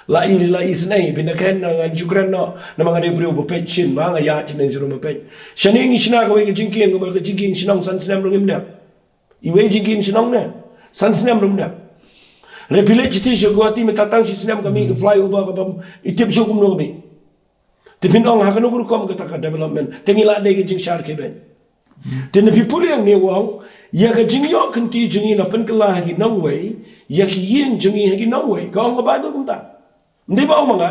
la isnai bina ken na jukran no na mga de bro bo pechin ba nga ya chin jero mo pech shani ngi shina ko ngi jingking ngo ba jingking shinong san snam ro ngim da iwe jingking shinong ne san snam ro ngim Repilate ti Guwahati metatang si sinam kami fly over kabam itip syukum no kami. Tipinong hakano guru kom kata development tengila de jing shar ke ben. Ten people yang ni wang ya ka jing yo kanti jing na pen kala hagi nang way ya ki yin jing hagi nang way ka ang Bible kumta. Ndi ba mga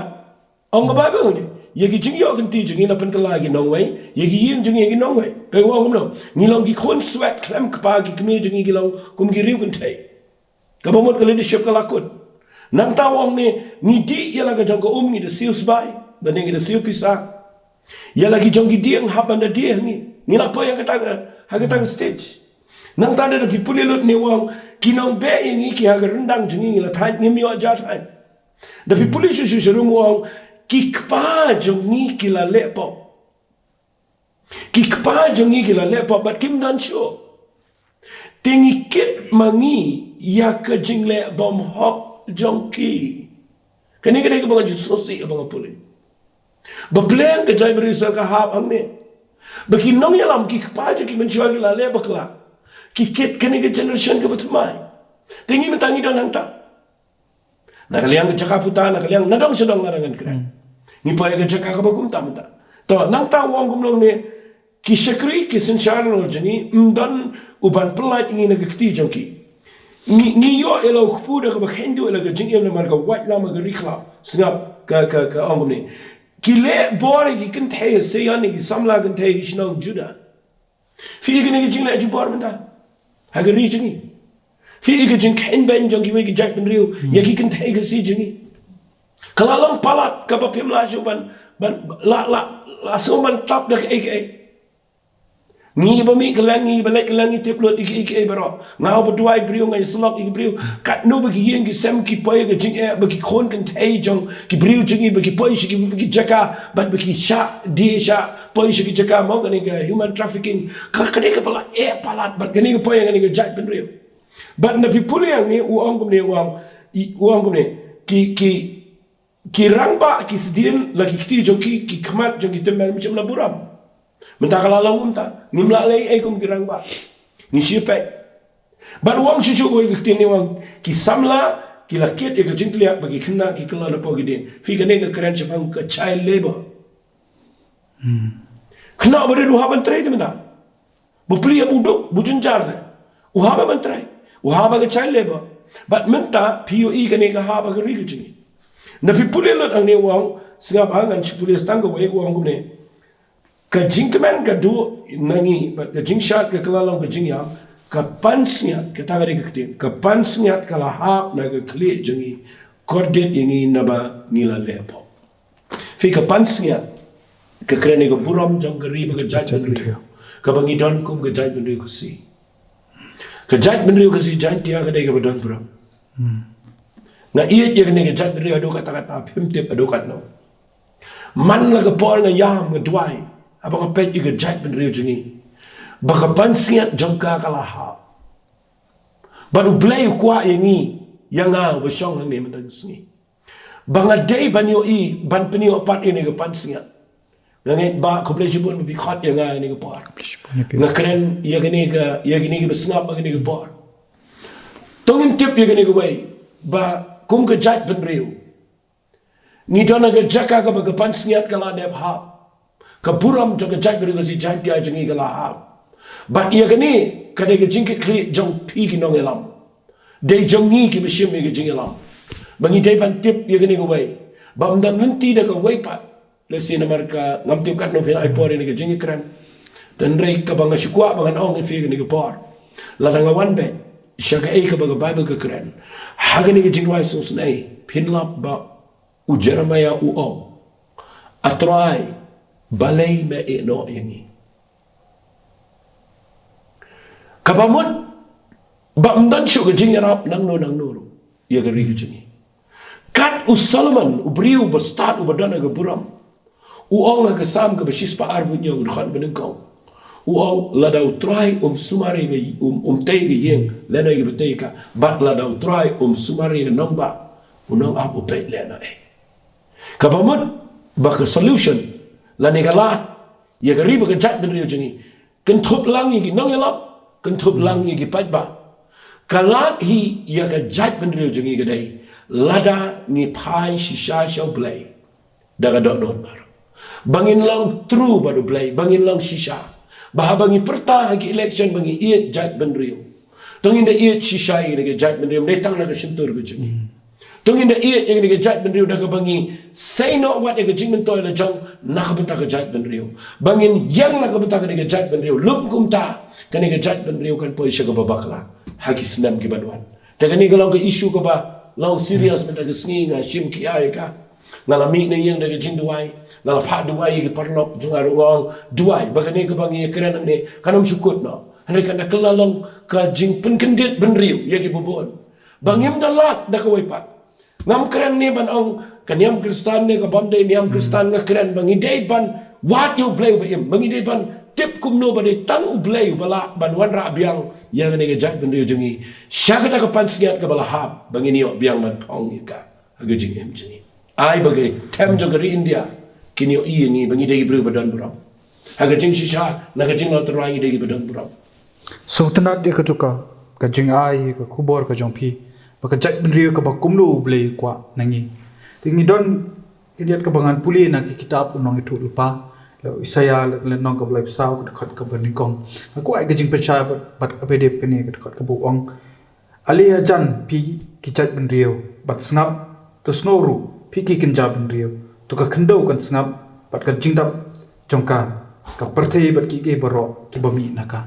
ang Bible ni ya ki jing yo kanti jing na pen kala hagi nang way ya ki yin jing hagi nang way. Pe wang no ni long ki kon sweat klem kpa ki kmi jing gi long kum gi riu kan thai. Ka bomot ka leadership ka lakut. Nang tawang ni di ya la ka jang ko ngi de sius bai. Banding kita siu pisah. Ya lagi jong dia hapan dah dia ni apa yang kita stage. Nang tanda dah people lut ni wang kinong be yang iki haga rendang jengi la thai ngim yo ajat hai. Dah people shu wang kikpa jongi kila lepo. Kikpa jongi kila lepo but kim dan show. Tingi kit mangi ya ke jingle bom hop jongki. Kani kita ke bangan jusosi abang pulih. Baplen ke jai berisa ke hab hamne. Bagi nong yalam ki kepaja ki mencuba ki lale bakla. Ki ket kene ke generation ke betumai. Tinggi mentangi dan hanta. Nak kalian ke cakap putan, nak kalian nadong sedang ngarangan keren. Ni paya ke cakap ke bakum tam ta. To nang ta wong kum nong ne ki sekri ki senchar no jeni mdan uban pelat ingin ke keti jongki. Ni yo elo kupu de ke bakhendu elo ke jingem na marga white lama ke rikla. Singap ke ongum ni. Kile bore ki kan thay se yani ki samla kan thay ki shnong juda fi ki ne ki jing la ju bor menta ha ga ri jingi fi ki jing ken ben jong ki we ki jack ben riu ya ki kan thay ki si jingi kala lang palat ka ba pim la ju ban la so man tap de ek ni ba mi kelangi ba lek kelangi teplot ik baro ngau ba duai briu ngai slok ik briu kat no ba ki yeng ki sem ki poy ga jing ba ki khon kan thai jong ki briu jingi ba ki poy shi ki jaka ba ki sha di sha poy shi ki jaka mo ngani ga human trafficking ka ka pala palat ba ngani ga poy ngani ga jat ben riu ba na people yang ni uang kum ni uang kum ni ki rangba ki sedien lagi kiti jong ki khamat jong ki temen macam la buram. Mentah kalau lawan tak, ngimla lagi kum kirang ba, ni siapa? Baru wang cucu gue ketini wang kisamla kilakit ek jingkliak bagi kena kikela napa gede. Fika ni keren cepang ke child labor. Kena beri uhaban tray tu mentah. Bupli buduk bujunjar tu. Uhaban tray, uhaban ke child labor. But mentah POE kene ke haba ke riku jingi. Napi pulih lot ang ni wang singap angan cipulih stang ke wang kum ni. Ka jingkemen ka du nangi but ka jingshat ka kalalang ka jingyam ka pansniat ka tagari ka ktin ka pansniat ka lahap na ka kli jingi kordit ingi naba nila lepo fi ka pansniat ka kreni ka buram jang ka riba ka jat benriyo ka bangi don kum ka jat benriyo kasi ka jat benriyo kasi jat tiya ka day ka badon buram nga iya ya ka ni ka jat benriyo adu kata-kata pimtip adu kat no man la ka pol nga yam nga duay abang apet juga jat ben riu jengi bakapan siat jangka kalaha baru blay kwa yangi yanga besyong ni mentang sengi banga day banyo i ban penio pat ini ke pan siat nganget ba ko blay jibun bi khat yanga ni ke par ngakren ya gini ke besngap gini ke par tongin tip ya gini ke way ba kum ke jat ben riu ni dona ke jaka ka bakapan siat kala dep ha kaburam jaga jat beri kasi jat dia jengi kalahap. But ia kini kadai ke jingkit kli jong pi ki nong elam. Dei jongi ki mesim ke jing elam. Bangi dei pan tip ia kini ke way. Bam dan nanti dah ke way pat. Lesi na marka ngam tip kat no pina ipor ini ke jingi keren. Dan rei ka banga syukwa bangan ong fi kini ke por. Latang lawan be. Syaka ei ka banga Bible ke keren. Hagani ke jing wai sus nei pinlap ba u Jeremiah u ong. Atrai balai me no yangi kapamut bam dan syu ke jing yarap nang no ya ke ri jingi kat u Solomon u briu bestat u badana ke buram u ong ke sam ke besis pa ar bunyo u khan benengkau u ong ladau try sumari ke te ke yeng lena ke te ka bat ladau try sumari ke nong ba u nong apu pe lena kapamut ba ke solution lani kalat ya ke riba ke jat ben riu jengi kentup langi ki nong yalap kentup langi ki pat ba kalat hi ya ka jat benriu jengi gadai lada ni pai shisha shau blai daga dot bar bangin lang true baru blai bangin lang shisha bah bangi perta hagi election bangi iet jat benriu tongin da iet shisha ini ke jat benriu netang na ka sintur ke jengi tongin da iet ini ke jat benriu daga bangi say not what ke jingmen toy la jang na ka benta ke jat benriu bangin yang na ka benta ke jat benriu lum kumta kan ke jat benriu kan poi sya ka babakla hagi senam ki banwan tagani kalau ke isu ka ba long serious benta ke sngi nga shim ki ai ka ngalami na yang daga jing duai ngala pha duai ki parlok jungar ngong duai bagani ke bangi keren ne kanam syukut no hande kan kelalong ka jing pen kendit benriu ya ki bobon bangim dalat da ka waipat ngam keren ni ban ong kaniam kristan ne ka bamde niam kristan nga keren bangi dei ban what you play ba im bangi dei ban tip kumno ba dei tang u play bala ban wan ra biang yang ne ga jat benriu jengi syagata ka pansgiat ka bala hab bangi niyo biang ban pong ka aga jing em jengi ai bagai tem jogari India kini o iya ni bangi degi bru badan buram haga jing shisha naga jing lot rangi degi badan buram so tanat dia ketuka ka jing ai ka kubor ka jongpi baka jat benriu ka ba kumnu blei kwa nangi tingi don kidiat ka bangan puli na ki kitab unong itu lupa lo isaya le nong ka blai sao ka khat ka banikong aku ai ka jing percaya bat apedep kini ka khat ka buong ali ajan pi ki jat benriu bat snap to snoru pi ki kinja benriu to ka khndo kan snap bat ka jingdap jongka ka perthei bat ki ke baro ki bami naka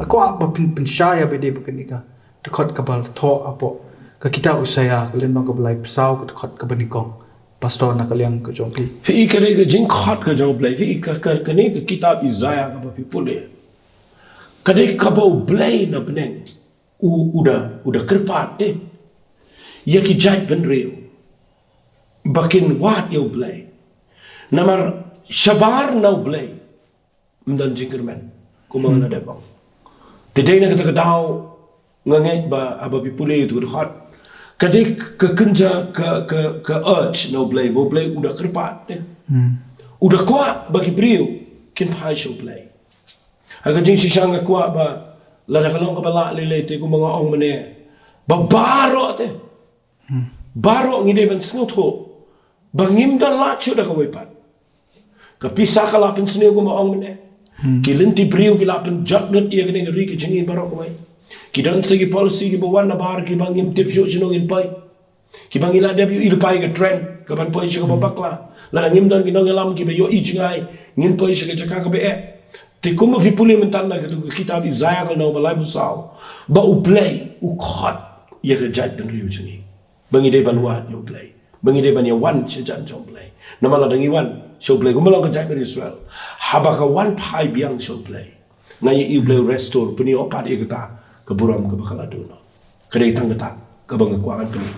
aku ba pin shaya be de bakani ka to khat ka bal tho apo ka kita usaya len no ka blai psau ka khat ka bani kong pastor na kaliang ka jongpi fi kare ka jing khat ka jong blai fi ka ni ka kitab Isaiah ka ba pi pule kadai ka ba blai na beneng udah kerpat deh ya ki jat benriu bakin wat yo blai namar shabar na blai mdan jingerman kumang na debang today na kata daw nganget ba aba pipule itu hot kadai ke kenja ke urge no blai bo blai udah kerpat deh udah kuat bagi beriu kin pai show blai aga jing sisang kuat ba lada kalong ka bala lele te kumang ong mane ba baro te baro ngide ban snutho bangim da lachu da kawaipat ka pisa ka lapin sne ko maong mene kilin ti briu ki lapin jadnut ia kene ri ki jingi barok mai ki dan segi policy ki bawan na bar ki bangim tip sho chinong in pai ki bangila debu il pai ka trend ka ban poi shi ka babakla la ngim dan ki nong lam ki be yo i jingai ngin poi shi ka jaka ka be te kuma fi puli mentan na ka kitab Isaiah ka no balai busau ba u play u khot ia ka jad dan riu jingi bangi de ban wat yo play bangi de ban ya wan che jan jong play namala dangi wan show play gumalong ka jai Israel habaka wan pai biang show play ngai i play restore puni opat e kata ka buram ka bakala duno kadai tang kata ka bang ko an kini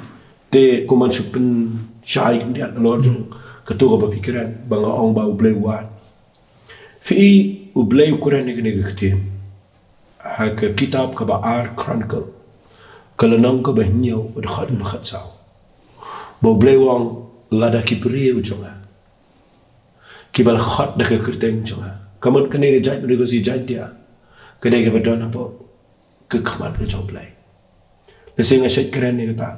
te kuman supin shai dia lor jong ka tu ka pikiran bang ong ba play wan fi u play kuran ne kene ktim ha ka kitab ka ba ar chronicle kala nang ka ba nyaw ba khat ba khat sao bo play wang lada ki priu jonga kibal khat da ka kerteng jonga kaman kane de jai ko si jai dia kade ke badon apa ke khamat ke jong play lese nga shet keren ni kata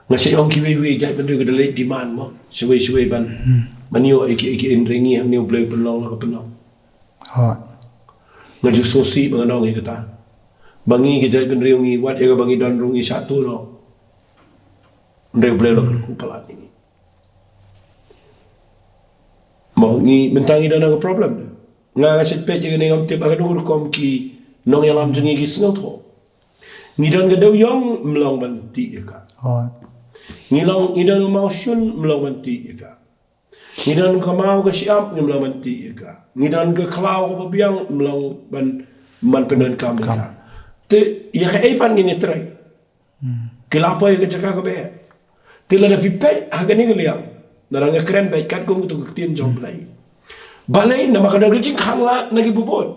nga shet ong ki we jai ben ko de late demand mo suwe ban manio iki indringi ang new play pelong ka pelong ha nga ju so si mga nong kata bangi ke jai ben riungi wat ya bangi don rungi satu no ndre play lo ku palat ni mo ngi mentangi dan ang problem nga set pet yang ngam tip akan kom ki nong yang lam jengi ki sngot ho ni dan ga yong mlong ban ti ka ha ni dan mau shun mlong ban ti ka ni dan ka mau ka siap ni mlong ban ti ka ni dan ka klau ka biang mlong ban man penan kam ka te ya ka epan ni trai kelapa ya ka ka be te la da pipe ha ga ni liang naranga keren baik kat kong tu ketian jom play balai nama kadang rejing khangla nagi bubon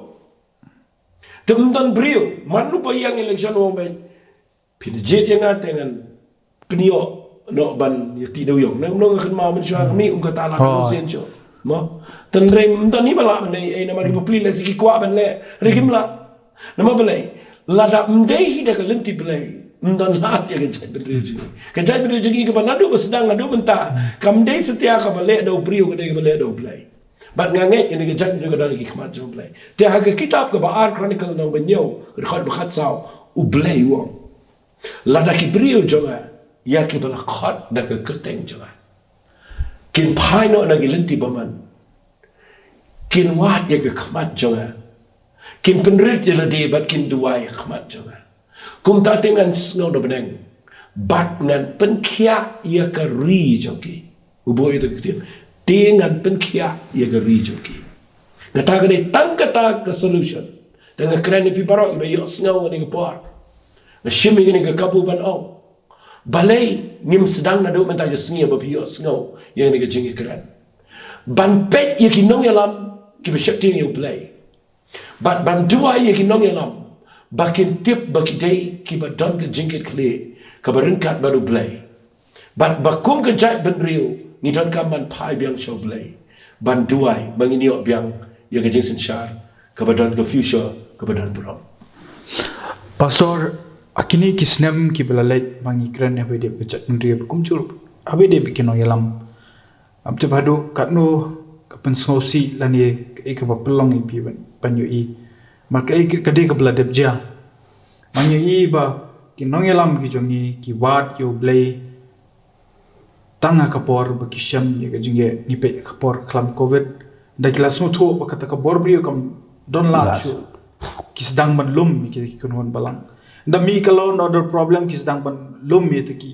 temdan brio manu bayang election wong baik pinjet yang atengan penio no ban yati do yong nang nong kan ma men sya kami kata la sen cho mo tenrem dan ni bala men ai nama di popli la siki kwa ban le regim la nama balai lada mdei dah kelenti belai mdan lat ya kejai bendrio jingi kejai bendrio jingi ke banadu bersedang ngadu mentah kam dei setia ka balik do brio ke dei balik do belai bat nganget ini kejai bendrio kadang lagi kemat jom belai dia harga kitab ke baar chronicle nang benyo ke khot bakhat saw u belai wong lada ki brio jonga ya ke bala khot da ke kerteng jonga kin pai no na lenti baman kin wat ya ke kemat jonga kin penrit je ladi bat kin duai khmat jonga kum ta tingan snow do beneng bat ngan penkia ya ka ri joki ubo itu ketin tingan penkia ya ka ri joki ngata ka dei tang kata ke solution dengan keren fi barok be yo snow ni ke por na shimi ni ke kapu ban au balai ngim sedang na do menta je sngi ba yo snow yang ni ke jingi keren ban pet ya ki nong ya lam ki be shakti yo play bat ban dua ya ki nong ya lam bakin tip baki day ki ba don ke jingkit kle ka barinkat baru blay bat bakum ke jai ben riu ni don ka man pai biang show blay ban duai bang ini ok biang ya ke jing sensyar ka ba don ke future ka ba don brom Pastor akini kisnem ki belalai bangi kren ya bede pecak ndri kum cur abe de bikin yalam abte badu katno kapen sosi lani e ka pelong i pi panyu i maka e kade ka bla debja manyu i ba ki nongelam ki jongi ki wat yo blay tanga kapor ba ki sham ye ka jinge ni pe kapor klam covid da kila so tho ba kata ka bor brio kam don la shu ki sedang man lum ki kunhon balang da mi kalon other problem ki sedang ban lum ye te ki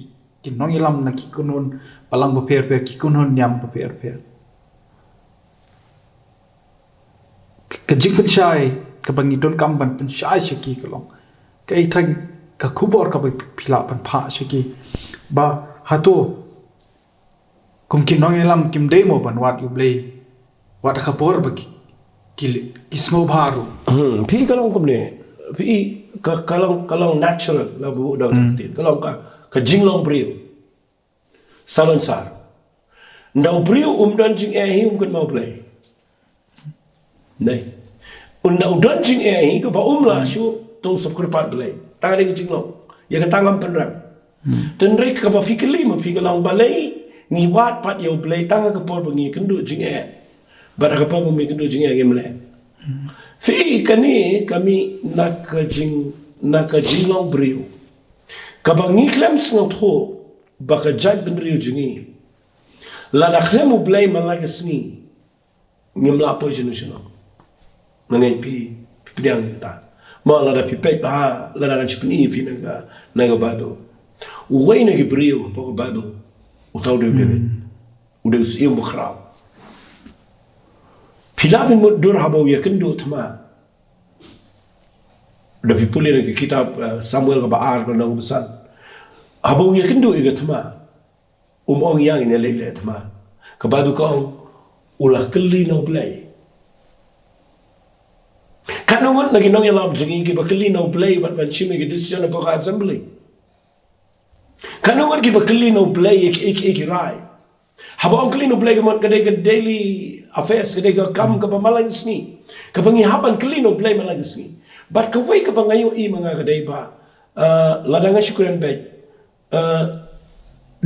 nongelam na ki kunhon balang ba per ki kunhon nyam ba per ka jing penchai ka bangi don kam ban penchai shaki kalong ka ai thang ka khubor ka phila pan pha shaki ba hato kum ki nong elam kim demo ban wat you play wat ka por ba ki smo bharu pi kalong kum ne pi ka kalong natural la bu da tin kalong ka jinglong brio salon sar ndau brio don jing e hi kun mau play nei unda udon jing e hi ko ba la shu to sab kurpat belai tang ni jing long ya ka tangam penram tenri ka ba fikli ma fikalong balai ni wat pat yo belai tang ka por bangi kendu jing e ba ka por bangi kendu jing e gemle fi kani kami nak jing long brio ka bangi klem sngot ho ba ka jaj ben rio jingi la da klem u belai ma la ka sngi ngimla po jinu nangai pi pidiang ta ma la da pi pe ha la da chipni fi naga bible u wei na hebrew po bible u tau de bebe u de si mo khra pilabin mo dur habo ya kendo thma da pi puli na kitab samuel ka baar ko nang besan habo ya kendo e thma ong yang ne le thma ka bible ko ulah kelli no play kanungan lagi nong yang lab jengi ki bakli no play but when she make a decision about assembly kanungan ki bakli no play ek rai haba on clean no play gamon kadai ka daily affairs kadai ka kam ka pamalang sni ka pangi haban clean no play malang sni but ka wai ka pangayo i mga kadai ba ladanga syukuran baik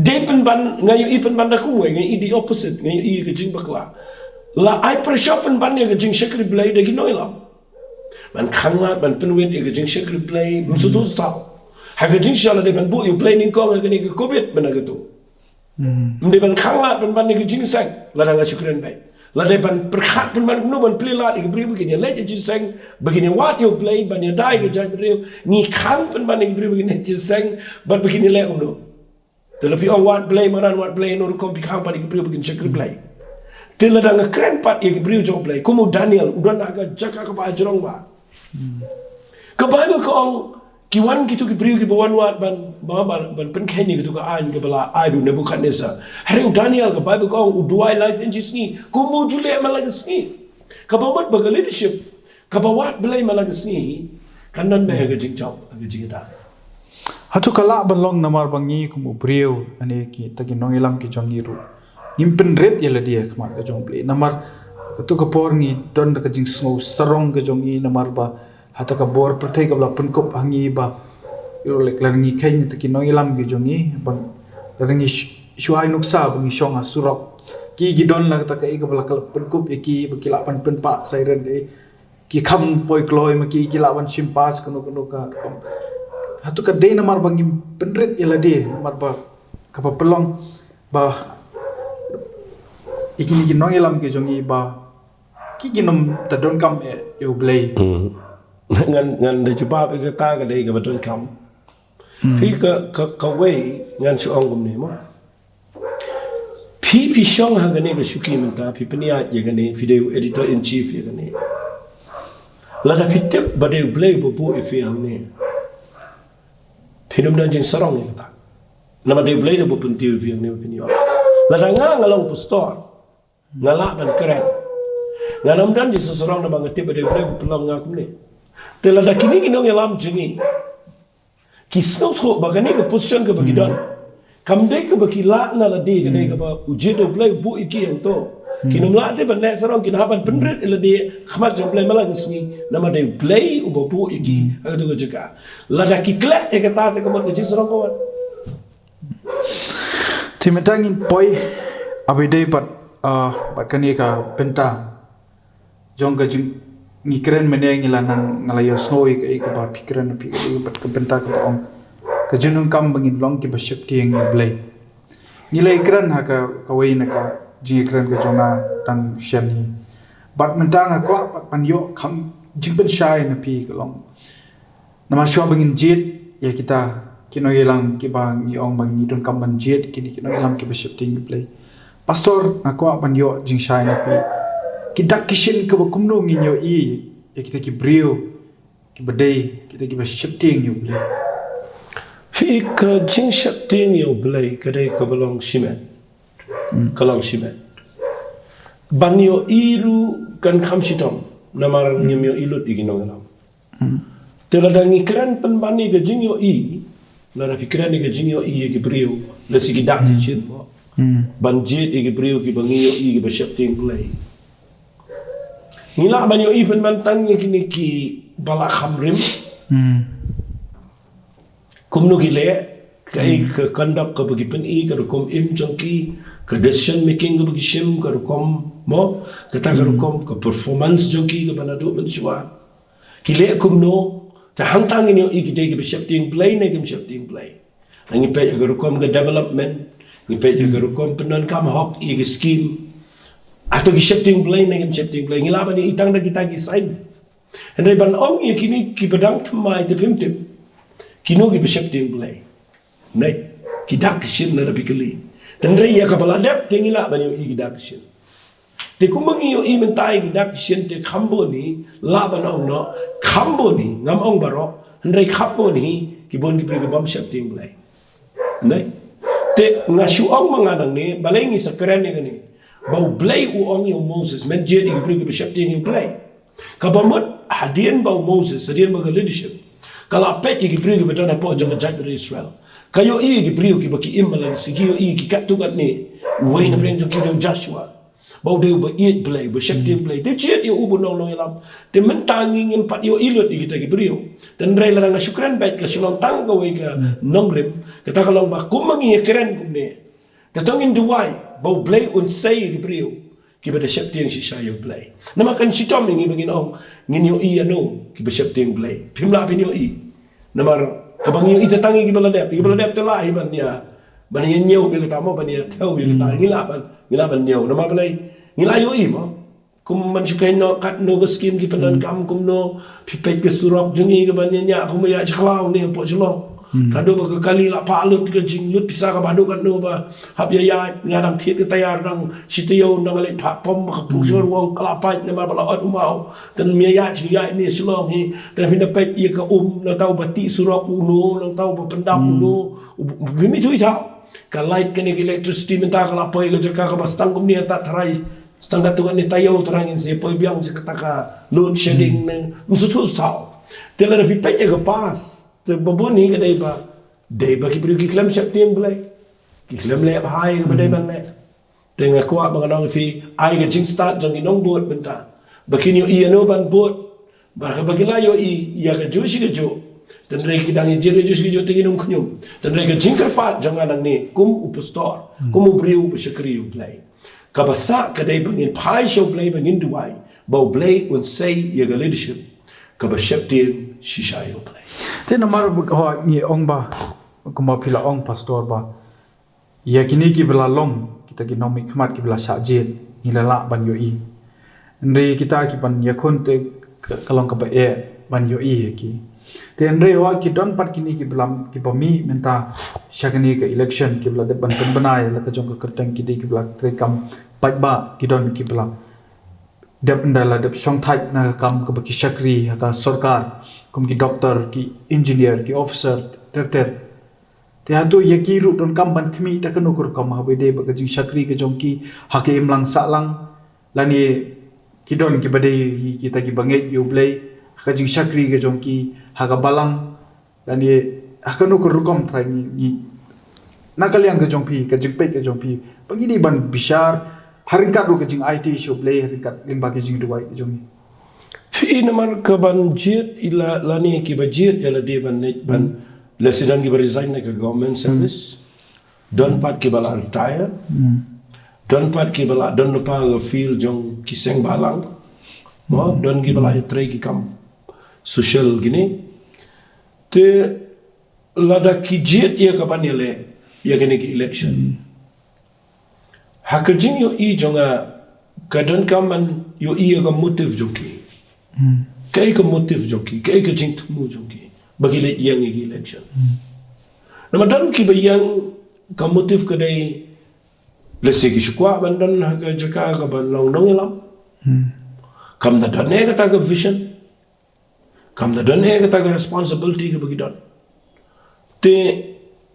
depen ban ngayo i pen ban ku ngai i the opposite ngayo i ka jing bakla la I pressure pen ban ya ka jing syukri play de ki noilam man khangla man penwin e jing shekri play msusu stop ha ga jing shala de ban bu you play ning kong ga ni ko covid ban ga tu mde ban khangla ban ni jing sang la da nga shukran bay la de ban perkhat ban no ban play la e bri bu ni le jing sang begini what you play ban ya dai ga jan rew ni khang ban ni bri bu ni jing sang ban begini le no de la fi on what play maran what play no ko bi khang pa ni bri bu ni shekri play tela da nga kren pat e bri jo play kumu daniel udan aga jaka ka ba jrong ba ka bible ko ang kiwan gitu ki priu ki bawan wat ban pen kheni gitu ka an ka bala ai du nebukadnezar hari daniel ka bible ko ang uduai license ni ko mo jule malag ni ka bawat ba leadership ka bawat belai malag ni kanan me ga jing chau ga jing da hatu kala balong namar bangi kum priu ane ki tagi nongilam ki jongi ru impen red yela dia kemar ka jong play namar tu ka por ni don ka jing snow sarong ka jong i namar ba hata ka bor perthai ka bla penkop hangi ba yo lek langi khain te ki no ilam gi jongi bang langi shuai nuksa bang shong asurok ki gidon la ta ka e ka bla kal penkop e ki ba kila pan penpa siren e ki kham poi kloi ma ki kila wan simpas kono ka hatu ka de namar bang penret ila de namar ba ka pa pelong ba ikini ki no ilam gi jongi ba ki ginom ta don kam e yo blay ngan de chupa pe ka ta ka de ka badon kam phi ka wei ngan su ong kum ni mo phi shong ha ga ne ka shuki man ta phi pnia ye ga ne video editor in chief ye ga ne la da phi tip ba de blay bo bo e fi am ne phi nom dan jing sarong ni ta nama de blay bo pun tiu fi ne phi ni la da nga ngalong pu store ngala ban keren ngalam dan jing sesorang na bang tip ba de blay bo pelam nga kum ne tela da kini ginong yalam jingi kisno tho bagani ka position ka bagidon kamde ka bakila na la de ka de ka ba ujido play bu iki ento kinum la de ban sarong kin haban pendret ila de khmat jom play malang sngi nama de play u bu iki ado ka jaka la da ki klet e ka ta te ka mon ka sarong ko timetangin poi abide bat kani ka penta jong ka jing ngikren mene ngilanang ngalayo snoi ka ba pikran pi bat ka penta ka ong ka junung kam bangin long ki baship tieng blay ngilai kran ha ka kawai na ka jingikran ka jonga tang shani bat mentang ko pat panyo kham jingpen shai na pi ka long nama shwa bangin jit ya kita kino ilang ki bang ni ong bang ni don kam ban jit kino ilang ki baship tieng blay pastor ngako panyo jing shai na pi kidak kishin ka kumno nginyo i ya kita ki brio ki badai kita ki baship tieng yo blay fi ka jing shap tieng yo blay ka de ka balong shimen kalong shimen banyo iru kan kham shitom namar nyemyo ilut igino ngalam tela dangi kran pen bani ga jing yo i la ra fikran ga jing yo i ki brio la sigi dak chin mo banjit ki brio ki bangi yo i ki bashap tieng blay ngila banyo i pen bantang kini ki bala khamrim kumno gile kai ka conduct ka bagi pen i ka kom im jongki ka decision making ka bagi shim ka kom mo ka ta ka kom ka performance jongki ka banadu ben shwa kile kumno ta hantang ni i ki de ka bishap ting play ne kim shap ting play ngi pe ka kom ka development ngi pe ka kom penon kam hok i ki scheme atau ki shap ting play ne kim shap ting play ngila bani itang da kita ki sign hendai ban ong i kini ki badang thamai te pim tip kino ki bishop ting play nei ki dak shin na rapikali dan rei ya kabala dep tingila banyo i ki dak shin te kumangi yo i mentai ki dak shin te khambo ni la banong no khambo ni ngam ong baro rei khambo ni ki bon ki pri bom shop ting play nei te ngasu ong manganang ni balengi sa keren ni ni bau play u ong yo Moses men je ki pri bishop ting play kabamut hadien bau Moses hadien ba leadership kalau pet iki brio ki dona po jong jaj dari Israel kayo i ki brio ki baki imbalan sigio i ki katugat ni way na bring jong ki Joshua bau de ba eat play ba shepti play te chet yo ubu nong nong ilam te mentangi ngin pat yo ilut iki ta ki brio dan rei la nga syukran bait ka sulong tang ka way ka nongrem kata kalong ba kumangi keren kumne te tongin duwai bau play un say ki brio ki bada shepti yang si sayo play namakan si tom ngi bangin ong ngin yo i ano ki ba shepti play pimla bin yo i namar kabang yo itatangi ki baladep te lai ban ya ban ya nyeu bi ta mo ban ya thau bi ta ngila ban nyeu namar balai ngila yo i mo kum man chukai no kat no go scheme ki panan kam kum no pipet ke surok jungi ke ban nya kum ya chklau ni po jlo kado ba kali la palut ke jing lut pisa ka badu kan no ba hab ya ngadang thiet ke tayar dang sitio dang le pha pom ka pusor wong kala pai ne ma bala ot umau dan mi ya chi ya ni slong hi dan pina pet ye ka na tau ba ti surok uno na tau ba pendam uno gimi tu ita ka light ke ni electricity menta kala pai ke jaka ka bastang kum ni ta tharai stangga tu ni tayo terangin se poi biang se kata load shedding ne musutu sao telar fi pet ye ka pas te babon ni kadai ba dei ba ki bri ki klam shap tiang blai ki klam le hai ba dei ban le te nga kwa ba nong fi ai ga jing start jong ni nong bot benta ba kin yo i no ban bot Baraka bagila yo ya ka jo shi jo dan rei kidang je jo shi jo tingin kunyum dan rei ka jingkar pat jangan nang ni kum upastor kum ubriu besyakri u play ka basa ka dai bangin pai show play bangin duai bau play un say ya ga leadership ka basyakti shisha yo play te namar ho ni ong ba kuma pila ong pastor ba ya kini ki bela long kita ki nomi khmat ki bela sajin ni la ban yo i ndri kita ki pan ya khon te kalong ka ba e ban yo i ki te ndri wa ki don pat kini ki belam ki pami menta syakani ka election ki bela de ban pen banai la ka jong ka kerteng ki de ki bela tre kam pat ba ki don ki bela dep ndala dep song thai na kam ka ba ki syakri ka sarkar kum ki doktor ki engineer ki officer ter te atu yaki ru don kam ban khmi ta kanu kur kam ha be de ba ka jing syakri ka jong ki hakim lang sa lang lani kidon ki bade kita ki banget yu play ka jing syakri ke jong ki haga balang dan ye akano ko rukom trai ni nakalian ke jong pi ka jing pe ke jong pi pagi ni ban bishar haringkat ru ke jing IT show play haringkat ling ba ke jing duai ke jong fi namar ka ban jit ila lani ki bajit ila de ban la sidang ki resign ke government service don pat ki bala retire don pat ki bala don pa feel jong kiseng balang mo don ki bala tre ki kam social gini te lada ki jet ya kapan le ya gini ki election hakajin yo i jonga kadon kaman yo i ga motive jonki kai ka motive jonki kai ka jing tumu jonki bagi le yang ki election nama don ki bayang ka motive ka dai lesi ki shukwa bandan haka jaka ka ban long nong yalam kam da don e ka vision kam da don e ka responsibility ka bagi don te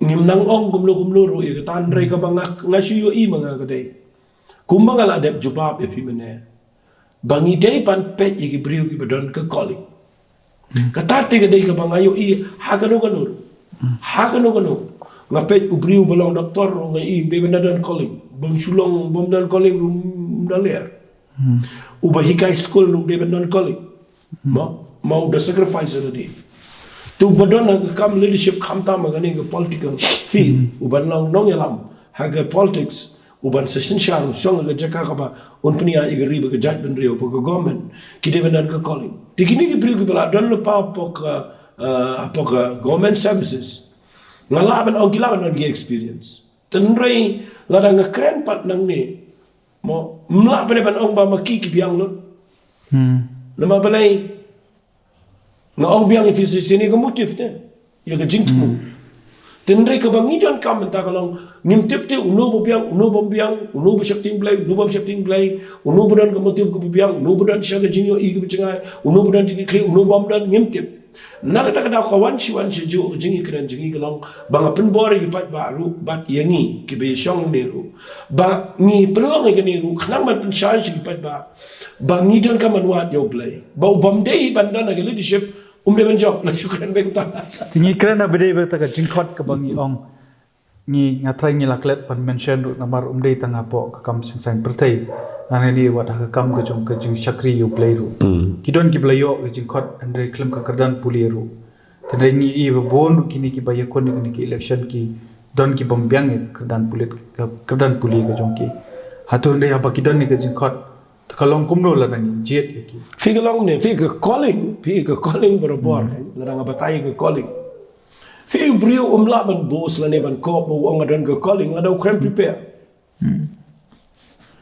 ngim nang ong kumlo ro e ka tan rei ka bangak ngashi yo i manga ka dai kumbang ala adep jubab e pimene bangi dai pan pet e ki briu ki badon ka calling ka tati ka dai ka bangayo i hakano ngapet ubriu balong doktor ngai be benadan calling bom sulong bom dan calling rum daler ubahikai school rum be benadan calling mau the sacrifice already tu badon kam leadership kam ta magani ke political field uban long nong yalam haga politics uban session sharu song le jaka ka ba on punya igri be judgment rio po government ki de benadan ke calling dikini ki briu ki bala don le pa pok government services ngalaban ang kilaban ng experience tenrei ladang keren pat nang ni mo mla pa ban ong ba makiki biang lo nama balai nga ong biang if sini ko motif te ya ka jingtmu tenrei ka bangidon kam ta kalong ngimtip te uno bo biang uno bo shakting blai uno bo dan ka motif ko biang uno bo dan shaga jinyo i ko bingai uno bo dan ki uno bom dan ngimtip nakata kada ko wan shi ju jingi kran jingi kalong banga penbori ki pat baru bat yangi ki be shong neru ba ni pelong ki neru khnang man pen shai ki pat ba ni don ka manwat yo play ba bam dei bandan ga leadership de ban job la shukran be ta tingi kran na bede be ta ka jingkhot ka bangi ong ni ngatrai ni laklet pan mention ru namar dei tanga po ka kam sing sang pertai anani wat ka kam ka jing syakri you play ru kidon ki blayo ka jingkhot andre klem ka kardan puliru tendai ni i bon kini ki bayakon ni ki election ki don ki bombyang e kardan pulit ka kardan puli ka jongki hatu ndai apa kidon ni ka jingkhot kalong kumno la nani jet ki fi kalong ne fi ka calling berabor la nga batai ka calling fi brio umla ban bos la ne ban ko bo ong adan ka calling la dau krem prepare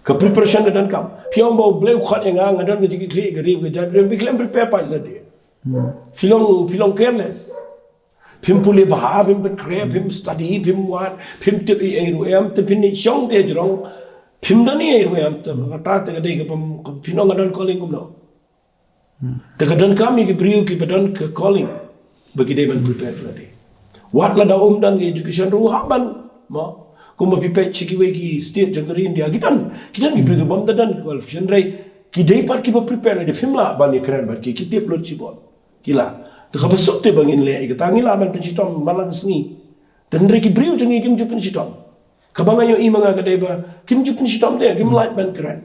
ka preparation dan kam piong bo bleu khat nga ngadan ga jigi kli ga ri ga jabri bi klem prepare pa la de filong careless pim puli ba pim ben kre pim study pim wat pim te e ru am te pin ni shong te jrong pim dani e ru am te ta te ga de ga pam pinong ngadan calling kum no te ga dan kam ki briu ki badan ka calling bagi de ban prepare la de wat la da dan ga education ru haban mo kuma pipet chikiwe ki state jangari India kitan ki brigu bom dan qualification rai ki dei par ki prepare de fimla ban ekran bar ki tip lot chibon kila to ka basuk te bangin le ka tangila ban pensitom malang sni dan rai ki briu jangi kim ju pensitom ka bangayo i manga ka dei ba kim ju pensitom de kim light ban kran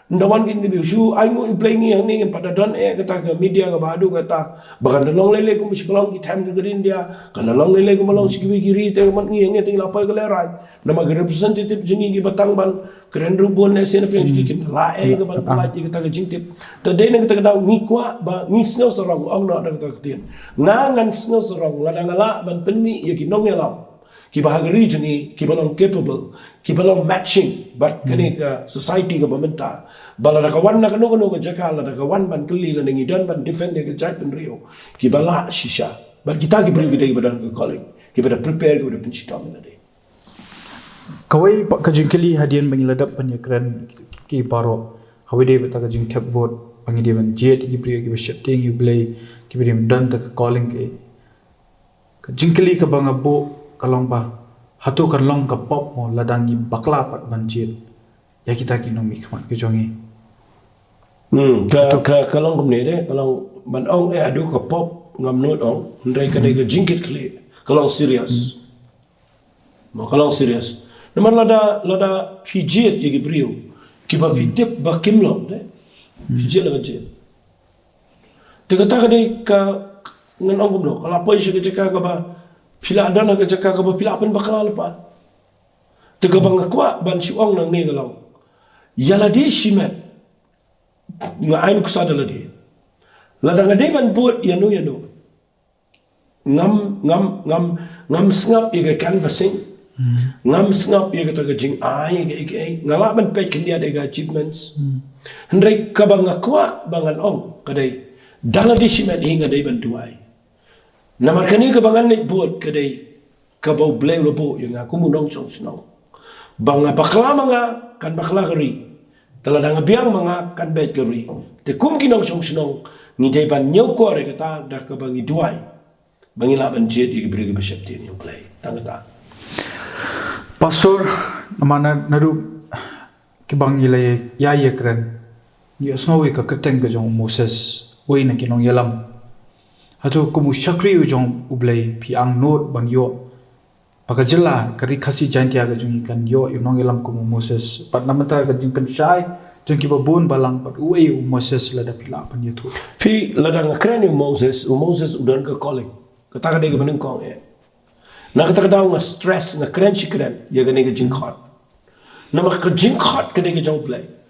ndawan kin ni shu ai ngo play ngi yang ni pada don kata ke media ke badu kata bakan long lele ko miskolong ki time ke India kan long lele ko malong sikwi kiri te man ngi ngi ting lapai ke lerai nama ke representative jingi ki batang ban keren rubon ne sen pe ki kin la ke ban pala ki kata ke jingtip te de ne kata ke ngi kwa ba ngi snow sorong ong no da kata ke tien ngan snow sorong la ngala ban penni ye ki nong yalam ki bahagari jingi ki balong capable ki balong matching but kani ka society ka bamenta bala da kawan na kanu ka jakala da kawan ban kli la ngi dan ban defend ke jat ben rio ki bala shisha but kita ki beri gidai badan ke calling ki bada prepare ke pen chita men ade Kawai pak kajingkeli hadian bangiladap panyakran ki paro hawide bata kajing tap board bangi ban jet ki beri ki setting you play ki beri dan ta calling ke kajingkeli ka bangabo kalong pa hatu kan long ka pop mo ladangi bakla pat banjir ya kita kinomi khamat ke jongi kalong kumne de kalong ban ong adu ka pop ngam not ong ndai ka de ka jingkit kle kalong serious mo kalong serious namar lada pijit ye ki brio ki ba fitip ba kimlong de pijit la jet te kata ka de ka ngan ong kumno kala poi se ke ka ba pila ada nak jaka ka pila pen bakal lepas tega bang kwa ban si ong nang ni galau yala de shimet nga ain ku sada ladi lada ngade ban buat yanu ngam sngap ye canvassing ngam sngap ye ta jing ai ge ngala ban pe kindia de achievements hendrai ka bang kwa bangan ong kadai dala de shimet hinga de ban tuai namar kani ka bangan ni buat kadai ka bau blay lobo yang aku munong chong snong banga bakla manga kan bakla gari taladang biang manga kan bet gari te kum kinong chong snong ni dai ban nyau ko re kata dah ka bangi duai bangi la ban jet i beri ke besep dia ni play tangata pastor namana naru ki bang ilay ya kran ni asmawi ka keteng ka jong Moses oi na kinong yalam Hatu kumu syakri ujong ublay piang not ban yo pakajela kari kasi jantia ka jung ikan yo yunong ilam kumu Moses pat namata ka jing pensyai jung kibabun balang pat uwe Moses lada pila pan yutu fi lada ngakren Moses udan ka calling kata ka de ka banung kong na kata ka nga stress ngakren shikren ya ka ne ka jingkot na ka jingkot ka de ka jong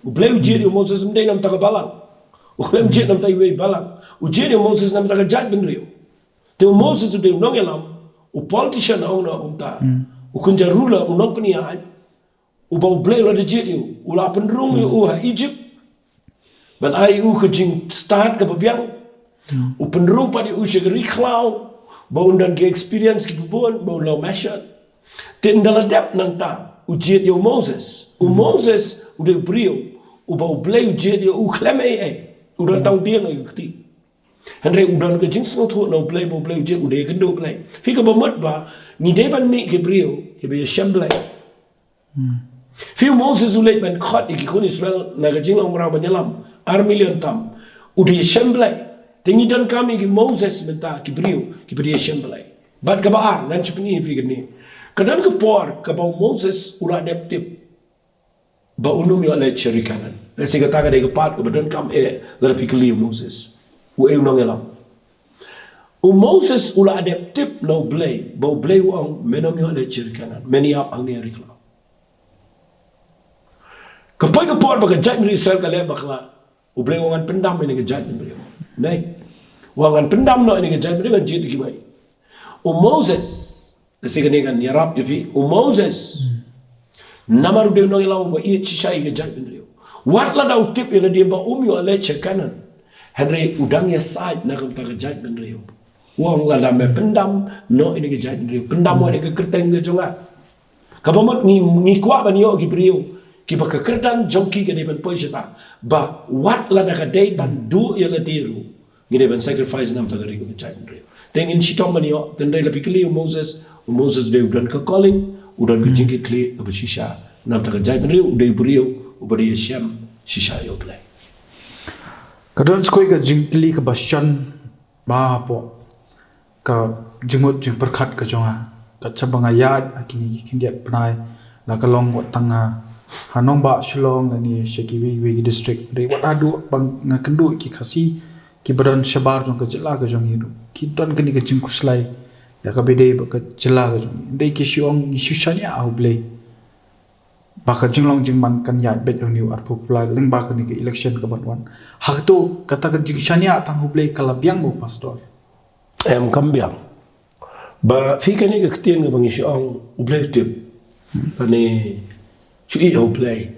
ublay ujiri Moses mday nam taka balang uklem jit nam tayo balang ujiri Moses nam taka jat ben rio te Moses uday unong yalam politician na una kumta ukunja rula unong kaniya uba ublay la de jit yu ula penrung yu uha Egypt ban ay ka jing start ka pabiang upenrung pa di usya ka riklau ba undan ki experience ki bubuan ba ulaw masya te ndala dep nang ta ujit yu Moses Moses uday brio uba ublay ujit yu uklem udah tahu dia nggak ngerti. Henry udah ke jing sengat tu nak play je udah kendo play. Fika bermat ba ni depan mi ke brio ke biar shambling. Fiu Moses ulet ban kat ikut Israel nak jing orang ramai nyelam armilion tam udah shambling. Tinggi dan kami ke Moses minta ke brio ke biar shambling. Bad kebaar nan cepeni fika ni. Kadang ke por ke bau Moses ulah adaptif. Ba unum yo le cherikanan. Nasi kata ka de pat ko badan kam la pikli Moses. U nong elam. Moses ula adaptif no blay. Ba blay ang menom yo le cherikanan. Many up ang ni rikla. Kapag ka por ba ka jat ni Israel ka le bakla. U blay wangan pendam ni ka jat ni brio. Nay. Wangan pendam no ni ka jat brio kan jit ki mai. Moses nasi ka ni kan yarap yapi. Moses namaru de nong elam ba i chisai ka jat brio. Wat la dau tip ila dia ba umyo ale chekanan. Henry udang ya side na kang tagajat ben rio. Wong la dame pendam no ini ke jat rio. Pendam wa de ke kerteng ke jonga. Kabamot ni kwa ban yo ki rio. Ki ba ke kertan jongki ke de ban poiseta. Ba wat la da ka de ban du ila diru. Ni de ban sacrifice nam tagari ke jat rio. Tengin sitong man yo tendai la pikli Moses de udan ka calling udan ke jingkit kli ke besisha nam tagajat rio de brio ubari Yeshem shisha yo play. Kadang sekoi ka jingkili ka basyan ba po ka jimut jing perkat ka jonga ka cabang ayat akini kindiat penai la kalong wat tanga Hanong ba Shillong ni Shekiwi Wigi district re wat adu bang ngakendu ki khasi ki badan shabar jong ka jela ka jong hidu ki don kani ka jing kuslai ya ka bede ba ka jela ka jong dei ki shiong ni shushania au blei ba ka jinglong jingman kan ya bet ni ar popular ling ba ka ni ka election ka banwan hak tu kata ka jing shania tang hu blei kala biang mo pastor em kambiang ba fi kani ka ktien ga bangi shiong ublei tip ani chui ho play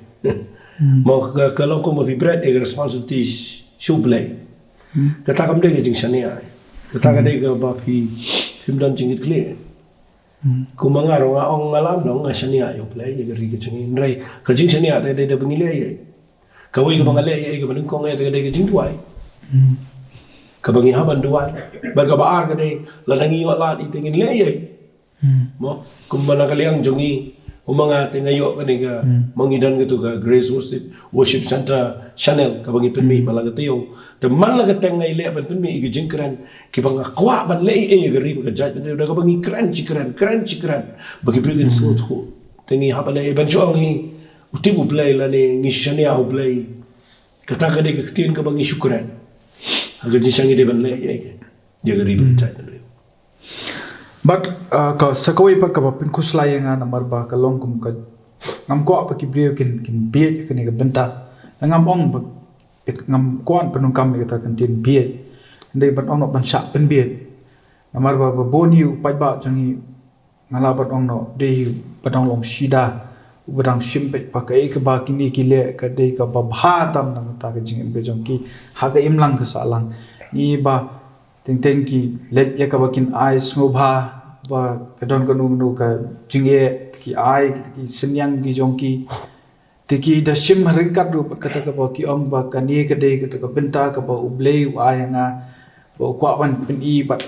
mau kalau kau mau vibrat dengan responsibilities show play kata kamu deh jing shania kata kamu deh ke bapi himdan jingit clear ku mangarong ong ngalam dong shania yo play jadi ri ke jingin rai ke jing shania deh deh bengile ye kawai ke bangale ye ke bengkong ye deh ke jing tuai ke bangi haban tuai berka baar ke deh ladangi yo lat itingin le ye mo kumana kaliang jongi umanga tingayo kani ka mangidan gitu ka Grace Worship Center Channel ka bangi penmi malaga tayo de man laga tengai le ban penmi igi jingkran ki banga kwa ban le e gari ka jaj da ka bangi kran bagi brigin smooth ho tengi habale ban jongi utibu play la ni ngishania ho play kata ka de ka tin ka bangi syukran aga jisangi de ban le e dia gari ka jaj but ka sakoi pa ka pin kuslai nga namar ba ka long kum ka ngam ko pa ki brio kin bie ka ni ka benta ngam ong ba ngam kon penung kam ka kan tin bie ndai ban ong no ban sha pen bie namar ba boni u pa ba jangi ngala ban ong no de ban ong long shida ubadang shimpe pa ka ek ba kini ki le ka de ka ba bha tam na ta ka jing be jong ki ha ga imlang ka sa lang ni ba teng ki let ya ka bakin eyes ngobha ba kadon kanu nu ka jinge ki ai ki senyang ki jongki tiki da sim ringkat ru kata ka ba ki ong ba ka ni ka dei kata ka benta ka ba ublei wa ya nga ba kwa ban pen i ba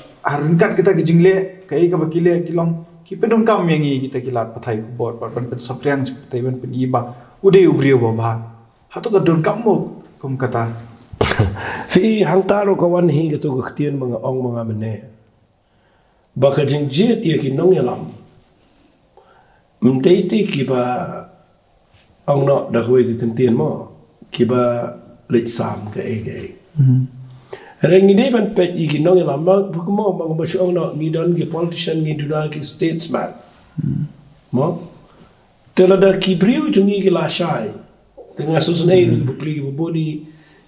ringkat kita ki jingle ka i ka ba ki le ki long ki pedon kam yang i kita ki lat pathai ku bot ba ban pen sapriang tai ban pen i ba udei ubrio ba ba ha to ka don kam mo kum kata fi hangtaro kawan hi gitu ketian mga ong mga mene baka jingjit ya ki nong yalam mdeiti ki ba ong no da kwe ki kentian mo ki ba lech sam ka e reng ni ban pet i ki nong yalam ma bukumo mga ba ong no ngidon ki politician ngiduna ki statesman mo telada ki brio jungi ki la shai tengah susun ai ki bukli ki bodi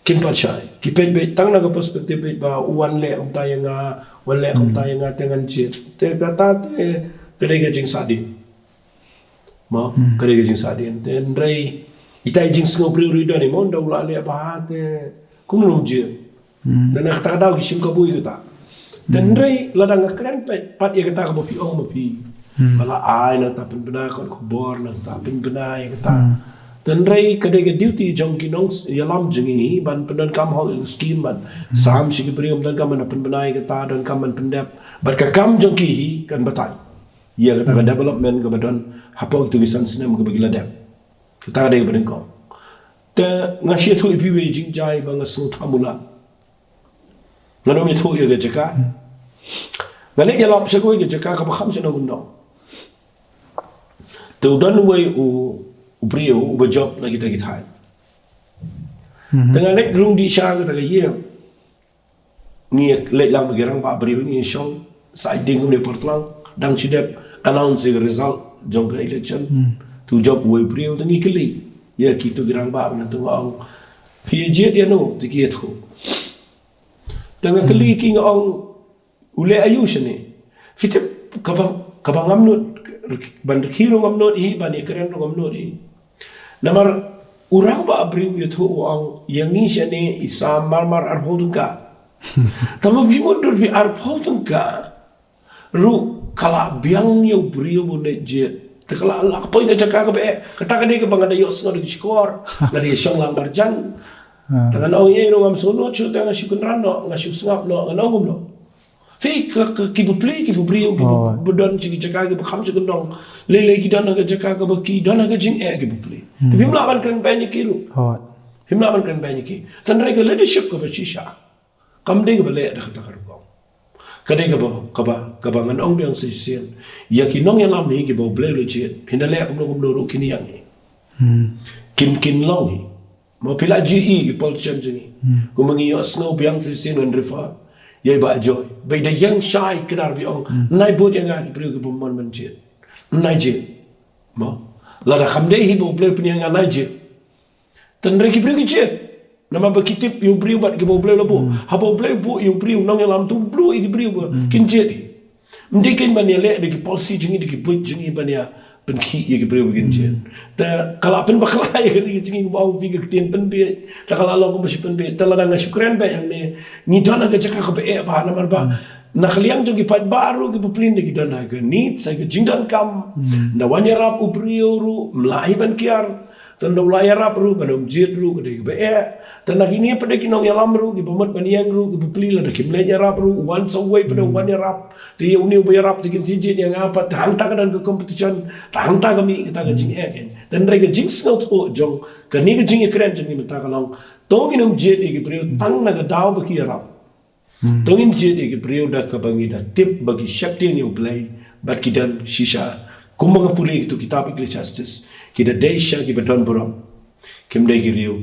kimpachai kipen be tang na ka perspektif be ba wan le om ta yanga wan le om ta yanga tengan chit te kata te kare ga jing sadin ma kare ga jing sadin ten rei itai jing sngo priori do ni mon da ula le ba te kum num je na na kata da ki sim ka bui ta ten rei la da ngakren pe pat ye kata ka bo fi ong mo fi bala ai na ta pen bena ko bor na ta pen bena ye kata dan rai kadai ke duty jong kinong yalam jengi ban pendan kam ho scheme ban sam shi priom dan kam na penbenai ke ta dan kam pendap bar ka kam jong ki kan batai ya kata ka development ke badan hapo tu gisan sinem ke bagila dap kita ada ke badan ko te ngashi thu ipi we jing jai ba ngasu thamula ngano mi thu ye ke jaka ngale yalam shi ko ke jaka ka ba kham shi na gundo tu dan we u brio uba job lagi kita hai tengah lek rung di sha kita ye ni lek lang bergerang pak brio ni shong siding ni portlang dang sidep announce the result jong ke election tu job we brio tu ni keli ye kitu gerang ba na tu ong phi jet ye no ti ki thu tengah keli ki ong ule ayu shne fitep kabang amnut ban khiro amnut hi ban ekren amnut hi namar urang ba abriu yuthu ang yangi shane isa marmar arhodunga tama bimudur bi arhodunga ru kala biang yo brio bune je te kala la poin ka jaka ka be kata ka de ka bangada yo snor di skor la de shong lang barjan tangan ong ye ro am sono chu tanga shikun rano nga shu ngap no ngom no fi ka ki bu brio ki bu don chi jaka ki bu kham chi dong le ki don ka jaka ka ki don ka jing e ki bu pli Him laban keren banyak kilu. Him laban keren banyak ki. Dan mereka leadership ke bersisha. Kam deh ke balik dah kata kerukau. Kadai ke bangan ong biang sisian. Ya ki nong yang lam ni ki bau beli lecet. Pindah lek kum nuruk kini yang ni. kin long mo pila GE ki politician jingi ku mangi yo snow biang sisin on rifa ye ba joy bai da yang shai kidar bi ong nai bot yang ki priu ki bomon man je nai je mo la da khamde hi bo ple pni yang nai je tan re ki priu ki je nama ba kitip yu priu bat ki bo ple lo bo ha bo ple bo yu priu nong yang lam tu bru ki priu kin je mdikin ban ye le de ki policy jingi de ki bot jingi ban ya pen ki ye ki priu begin je ta kala pen bakla ye ki jingi bau fi ki tin pen be ta kala lo ko mesti pen be ta la da syukran ba yang ne ni dona ga jaka ko be ba na ba na khliang jong ki pat baru ki puplin de ki dona ga ni sa ki jingdan kam na wanya rap u priu ru mlai ban kiar tan do la ya rap ru ban jit ru de ki be tan na kini pada ki nong yalam ru ki bomot ban yang ru ki pupli la de ki mle ya rap ru once away pada wanya rap ti ye uni be rap ti kin si jit yang apa hang ta kan ke competition hang ta kami kita ga jing ken dan rega jing snot ho jong ka ni ga jing kren jing ni ta ka long to ki nom jit ki priu tang na ga daw ba ki rap to ngin jit ki priu da ka bangi da tip bagi shapti ni play bat ki dan shisha kumanga puli tu kitab Ecclesiastes ki da deisha ki badon borom kim dai ki riu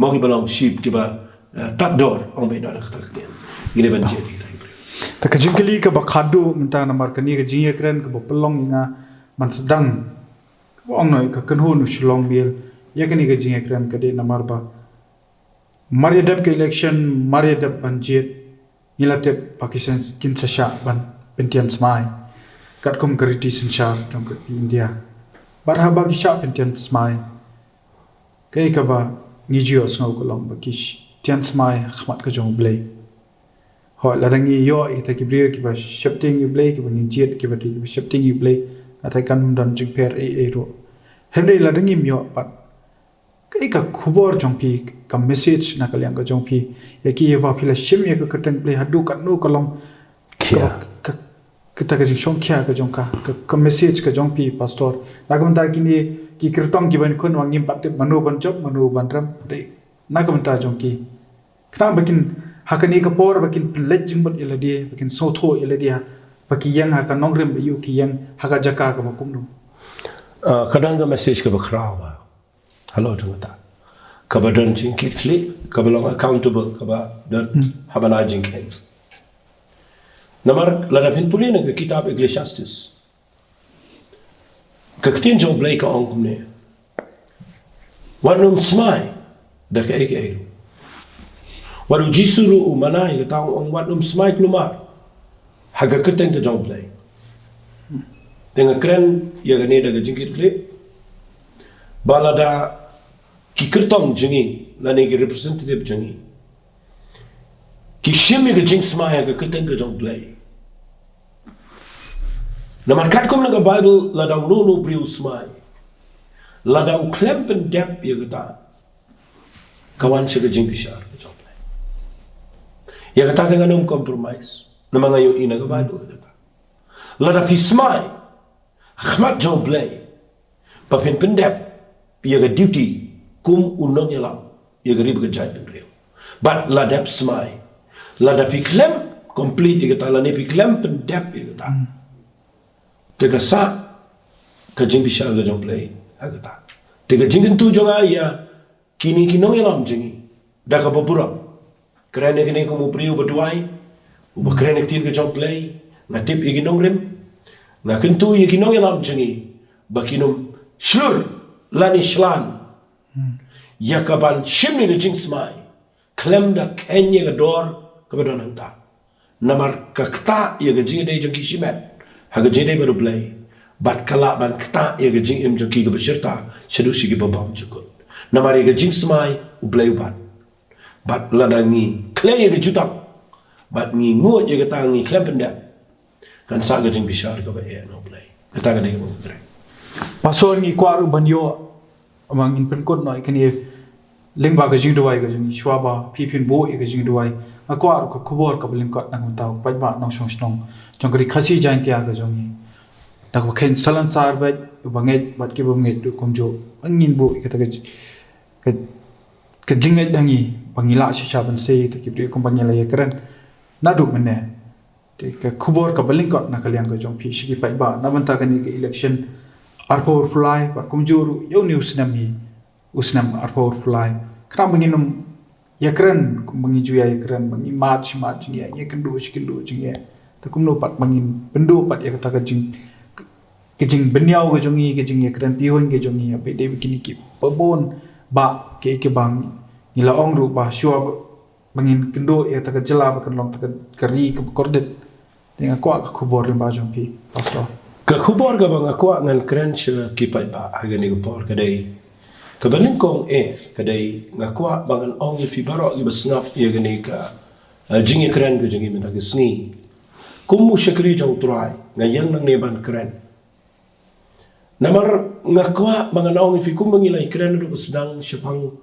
mau ki balong sheep ki ba tap door ong be da ka ta ki ni ban jit ki ta ka jingkali ka bakhadu minta namar kani ka jinge kren ka bopelong inga man sedang ong noi ka kanhu nu shlong bil ya kani ka jinge kren ka de namar ba mari dab ke election mari dab banjit nilate Pakistan kin sasha ban pentian smai kat kum kariti senchar jong ka India barha ba ki sha pentian smai kai ka ba ngijio sngo ko long ba ki tian smai khmat ka jong blai ho la dangi yo ita ki brio ki ba shifting you play ki ba ngiet ki ba ti ki shifting you play atai kan dan jing per e ro henry la dangi myo pat kai ka khubor jong pi ka message na ka liang ka jong pi ya ki ba phila shim ya ka katang play hadu ka no ka long ka kita ka jing shong kya ka jong ka message ka jong pi pastor na ka ta ki ni ki kirtong ki ban kun wangim pat manu ban job manu ban ram dei na ka ta jong ki kita bakin hakani ka por bakin pledging bot eladi bakin sotho eladi baki yang haka nongrim yu ki yang haka jaka ka makum no kadang ga message ka bakraw ba hello tu ta ka ba don jing kit kli ka ba long accountable ka ba don habana jing kit namar la da pin pulina ka kitab Ecclesiastes ka ktin jo blay ka ong kumne wanum smai da ka ek waru jisuru umana ya tau ong wadum smai klumar haga keteng te jong play tenga kren ya gane daga jingkit kle balada ki kirtong jingi lani ki representative jingi ki shimi ga jing smai ga keteng ga jong play na markat kom na ga bible la da no briu smai la da u klempen dep ya ga kawan siya ga jing bishar ga jong ya kata dengan compromise nama ngayo ina ga Bible la da fismai khmat job lay pa pen pendep ya ga duty kum unong yalam ya ga rib ga jai pen real but la dep smai la da piklem complete ya kata la ne piklem pendep ya kata te ga sa ka jing bisha ga job lay ha kata te ga jing tu jonga ya kini kinong yalam jingi da ka boburam kerana kini kamu priu berduai, uba kerana ktir ke jong play, ngatip ikinong rim, ngakentu ikinong yang am jengi, bakinum slur lani shlan, yakaban shimni ke jing smai, klem da kenye ke dor kebedonan ta, namar kakta ia ke jing dei jong kishimet, haga jing dei baru play, bat kala ban kta ia ke jing im jong ki ke beserta, sedu sigi babam cukut, namar ia ke jing smai ublay ubat. Bat ladangi klei ke jutang bat ngi ngut ye kata ngi klem pendek kan sa ga jing bishar ka ba e no play kata ga dei mo tre pasor ngi kwaru banyo amang in pen kot noi kani lingba ga jing duai ga jing shwaba phipin bo e ga jing duai akwaru ka khubor ka bling kot nang taw pai ba nong song snong jongkari khasi jain tia ga jongi dak ba khen salan char ba bangai bat ki bom ngai du komjo angin bo e kata ga ka jingai dangi pangila shisha ban sei te ki kompanya la yekran na du mene te ka khubor ka balingkot na kaliang ka jong phi shi pai ba na banta kani ke election arpo fulai bat kumjuru yo ni usnam arpo fulai kram banginum ya keren bangiju ya keren bangi mat ya kendo jing ta kumno pat bangin bendo pat ya kata kejing benyau kejongi kejing ya keren pihon kejongi ya pe de bikini ki pebon ba ke bang nila ong ru ba syua bangin kendo ya ta jela ba kan long ta kari ke kordet dengan kuat kubor rimba jompi pastor ka khubor ga bang ko ngan kren sha ki pai ba agani ko por kadai ka banin kong kadai ngakwa bangan ong fi baro gi basnap ye gani ka jingi kren ga jingi mena ga sni kumu shakri jong trai ngayang nang neban kren namar ngakwa bangan ong fi kum mangilai kren do basdang shapang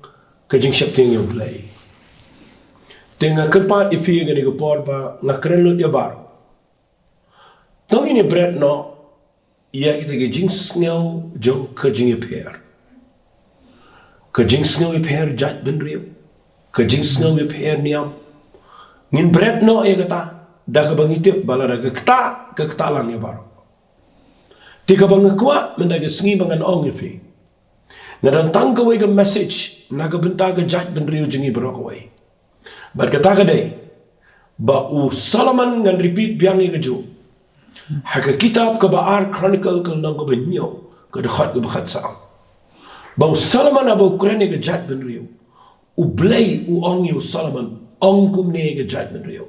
ka jing shapting yo play tenga kerpa ifi gani ko por ba ngakren lo ya bar tong ini bread no ya kita ke jing sngew jong ka jing per ka jing sngew per jat ben riu ka jing sngew per niam ngin bread no ya kata da ka bangitip bala da ka kta lang ya bar tika bang kwa mendaga sngi bangan ong ifi ngadang tangka wai ka message naga benta ka jat ben riu jingi barok wai bar kata ka dai ba u Solomon ngan repeat biang ni ka ju haka kitab ka baar chronicle ka nang ka benyo ka dakhat ka bakhat sa ba Solomon abo krene ka jat ben riu u blay u ong yu Solomon ong kum ne ka jat ben riu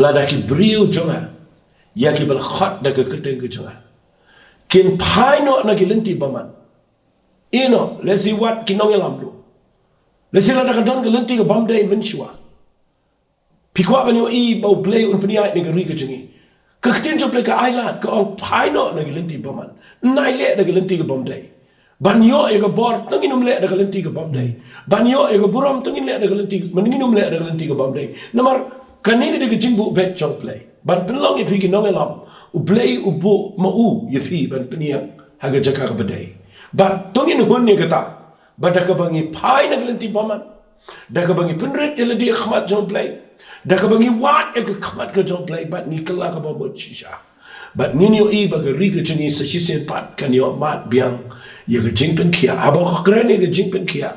la da ki brio jonga ya ki bal khat da ka keteng ka jonga kin paino na ki lenti baman ino lesi wat kinong yalam lu lesi la da ka don ka lenti ka bamday menshua pikwa banyo i ba blay un pniya ni ka ri ka jongi kaktin jo pleka ailat ka ong paino na gilenti baman nai le na gilenti ka bomday banyo e ka bor tanginum le na gilenti ka bomday banyo e ka buram tangin le na gilenti maninginum le na gilenti ka bomday namar kaninga de ka jingbu bet jong play ban penlong ifi ki nongelam u play u bu ma u yefi ban peniang haga jaka ka badai ban tongin hun ni kata badaka bangi pai na gilenti baman daka bangi penret ele di khmat jong play daka bangi wat e ka khmat ka jong play bat ni kala ka bomot shisha bat ni i ba ka ri ka chingi sa shisen pat kan yo mat biang ye ka jingpen kia abo ka kren ye ka jingpen kia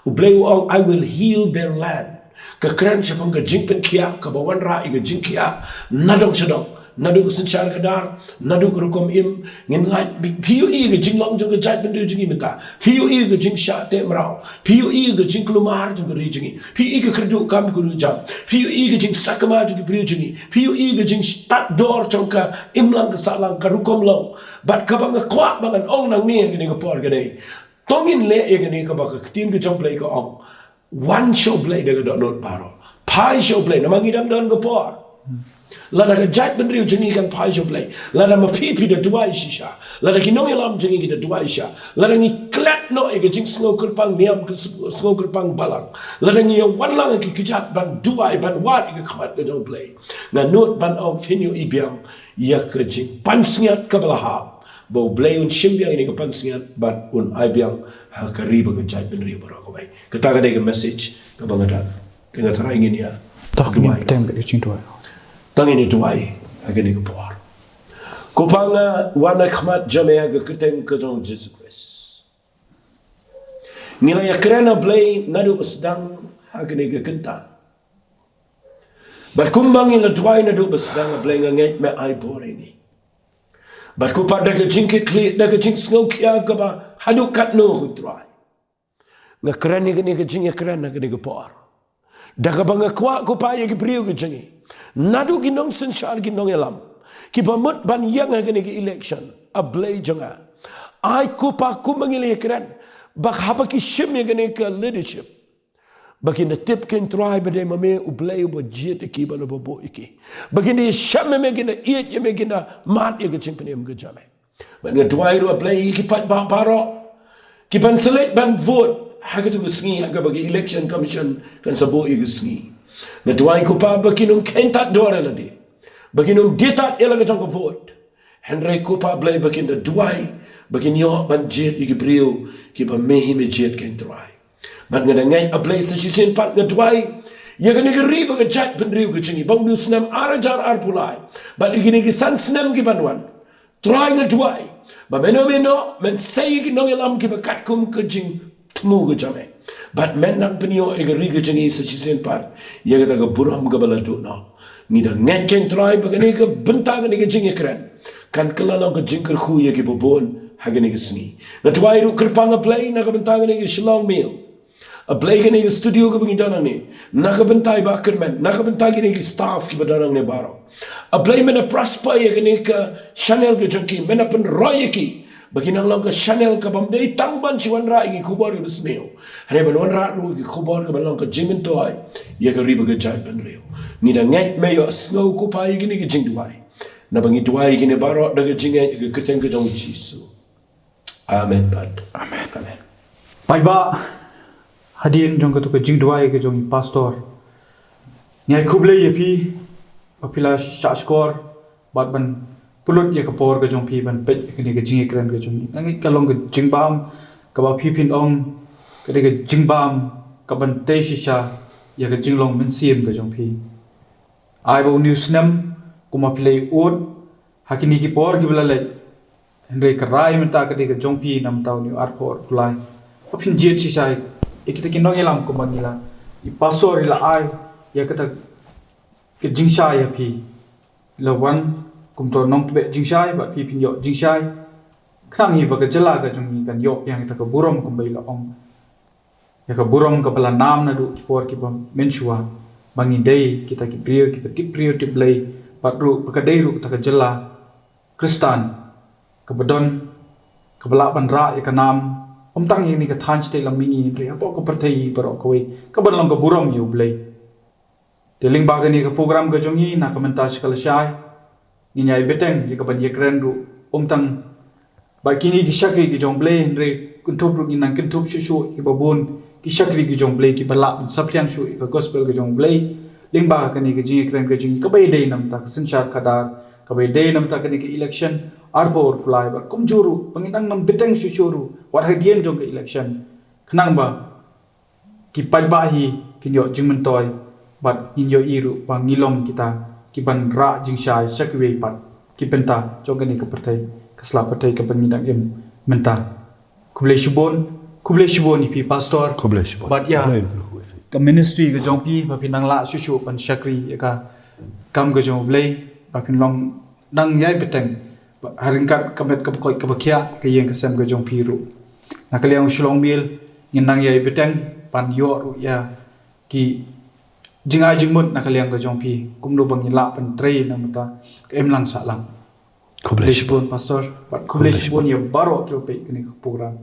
u play ong I will heal their land ka kren shapang ka jingpen kia ka bawan ra i ka jing kia nadong shadong nadu sin shar kadar nadu rukom im ngin lai piu i ga jing long jong ga jat bendu jingi menta piu i ga jing sha te mrao piu i ga jing klumar jong ga ri jingi piu i ga kredu kam ku jam piu i ga jing sakama jong ga priu jingi piu i ga jing stat dor jong ka imlang ka salang ka rukom long bat ka bang kwa bang ong nang ni ga ni ga por ga dei tongin le e ga ni ka ba ka tin ga jong play ka ong one show play da ga not baro pai show play na mangidam don ga por lada ka jat ben riu jengi kan pai jo play lada ma pipi da duai shisha lada ki nong elam jengi ki da duai sha lada ni klat no e ga jing sngo kurpang niam sngo kurpang balang lada ni wan lang ki kijat ban duai ban wat ki khamat ka jo play na not ban of finyo ibiam ya ka jing pan sngiat ka balaha bo play un shimbia ini ka pan sngiat ban un ibiam ha ka riba ka jat ben riu baro ko bai kata ka de message ka bangadan dengan cara ingin ya tak ni tem be jing tuai tangini tuai agani ko por kupanga wana khmat jamea ga keteng ka jong Jesus Christ nila ya krena play nadu basdang agani ga kenta bat kumbangi la tuai nadu basdang play ngai me ai boringi bat ku pada ga jingke kli da ga jing sngau kia ga ba hadu kat no hu tuai nga kreni ga ni ga jing ya krena ga ni ga por da ga banga kwa ku pa ya ga priu ga jingi nadu ginong sensyal ginong elam ki pamut ban yang agani ki election a blay jonga ai kupa kumangile kran bak haba ki shim agani ka leadership bakin the tip can try but they mame u blay u jet ki ba bo bo iki bakin the sham me gina eat ye me gina mat ye gaching penem gajame ban ga twai ro blay ki pat ba paro ki ban select ban vote hagatu gisngi aga bagi election commission kan sabo i gisngi na tuai ko pa bakinum kentat dora ladi bakinum ditat elaga jong vote henry ko pa blay bakin da tuai bakin yo ban jet igi brio ki ba mehi me jet ken tuai bat ngada ngai a blay sa sin pat ga tuai ya ga ni riba ga jat ben riu ga chingi bang nu snam arajar arpulai bat igi ni san snam gi banwan try na tuai ba meno men say ki nong elam ki bakat kum ke jing tmu ke jame but men nak penio e ri ke jing sa chisen par ye ga ga buram ga bala do no ni da ngeken try ba ne ke bentang ne ke jing ekran kan kelala ke jing ker khu ye ki bobon ha ga ne ke sni na twai ru kerpanga play na ga bentang ne ke shlong meal a blake ni studio ko bingi dana ni nakabentai ba kermen nakabentai ni staff ki badana ne baro a blake men a prosper ye ni ka Chanel ke jonki men pen roy ki baginang lang ka Chanel ka bamdei tangban si wan ra ki khubor ke sneo hare ban wan ra ru ki khubor ka balang ka jimin toy ye ka riba ka jai ban reo ni da ngat me yo snow ku pa ye ni ki jing duai na bangi duai ki ne baro da ka jinge ke kerteng ke jong jisu amen bad amen pai ba hadin jong ka tu ka jing duai ke jong pastor nyai khuble ye phi apila shashkor bat ban pulut ye ka por ka jong phi ban pe ke ni ka jing ekran ka jong ngai ka long ka jing bam ka ba phi phin ong ka de ka jing bam ka ban te shisha ye ka jing long min sim ka jong phi ai bo news nam kuma play on hakini ki por ki bla le henry ka rai menta ka de ka jong phi nam taw ni ar por kulai aphin jet shisha ikita kinong ilam ko manila ipasor ila ai ya kata ke jingsha ya phi lawan kum to nong be jingsha ba phi phin yo jingsha khang hi ba ka jala ka jung kan yo yang ta ka burom kum bai la ong ya ka burom ka bala nam na du ki por ki bam menshua bangi dei kita ki priyo ti blai patru ka dei ru ta ka jala kristan ka badon ka bala ban ra ya ka nam tang ni ka than ste lam mingi re apo ko perthai paro ko ka ban long ka buram yu blai te ling ba ni ka program ka jongi na ka menta skal shai ni nyai beteng ye ka ban ye kren ru tang ba kini ki shakri ki jong blai re kun thop ru ni nang kin thop shu ki babon ki shakri ki jong blai ki bala saphyang shu ka gospel ka jong blai ling ba ka ni ka ji kren ka jingi ka bai dei nam ta sanchar kadar ka bai dei nam ta ka ni ka election arbor fly ba kum juru pangitang nam biteng shushuru what hagian jong ke election khnang ba ki pai ba hi kinyo jingmen toy but inyo iru ba ngilom kita ki ban ra jingshai shakwe pat ki penta jong ke ni ka perthai kasla perthai ka pangitang em menta kuble shibon ni pi pastor but ya ka ministry ka jong pi ba pinang la shushu pan shakri ka kam ga jong blai ba pin long nang yai beteng haringkat kamet kapkoi kabakia ke yang kesem ke jong piru na kaliang shlong mil nginang yai beteng pan yo ru ya ki jinga jingmut na kaliang ke jong pi kumno bangi la pan trei na mata em lang sa lang kubleshbon pastor but kubleshbon ye baro ke pe ni program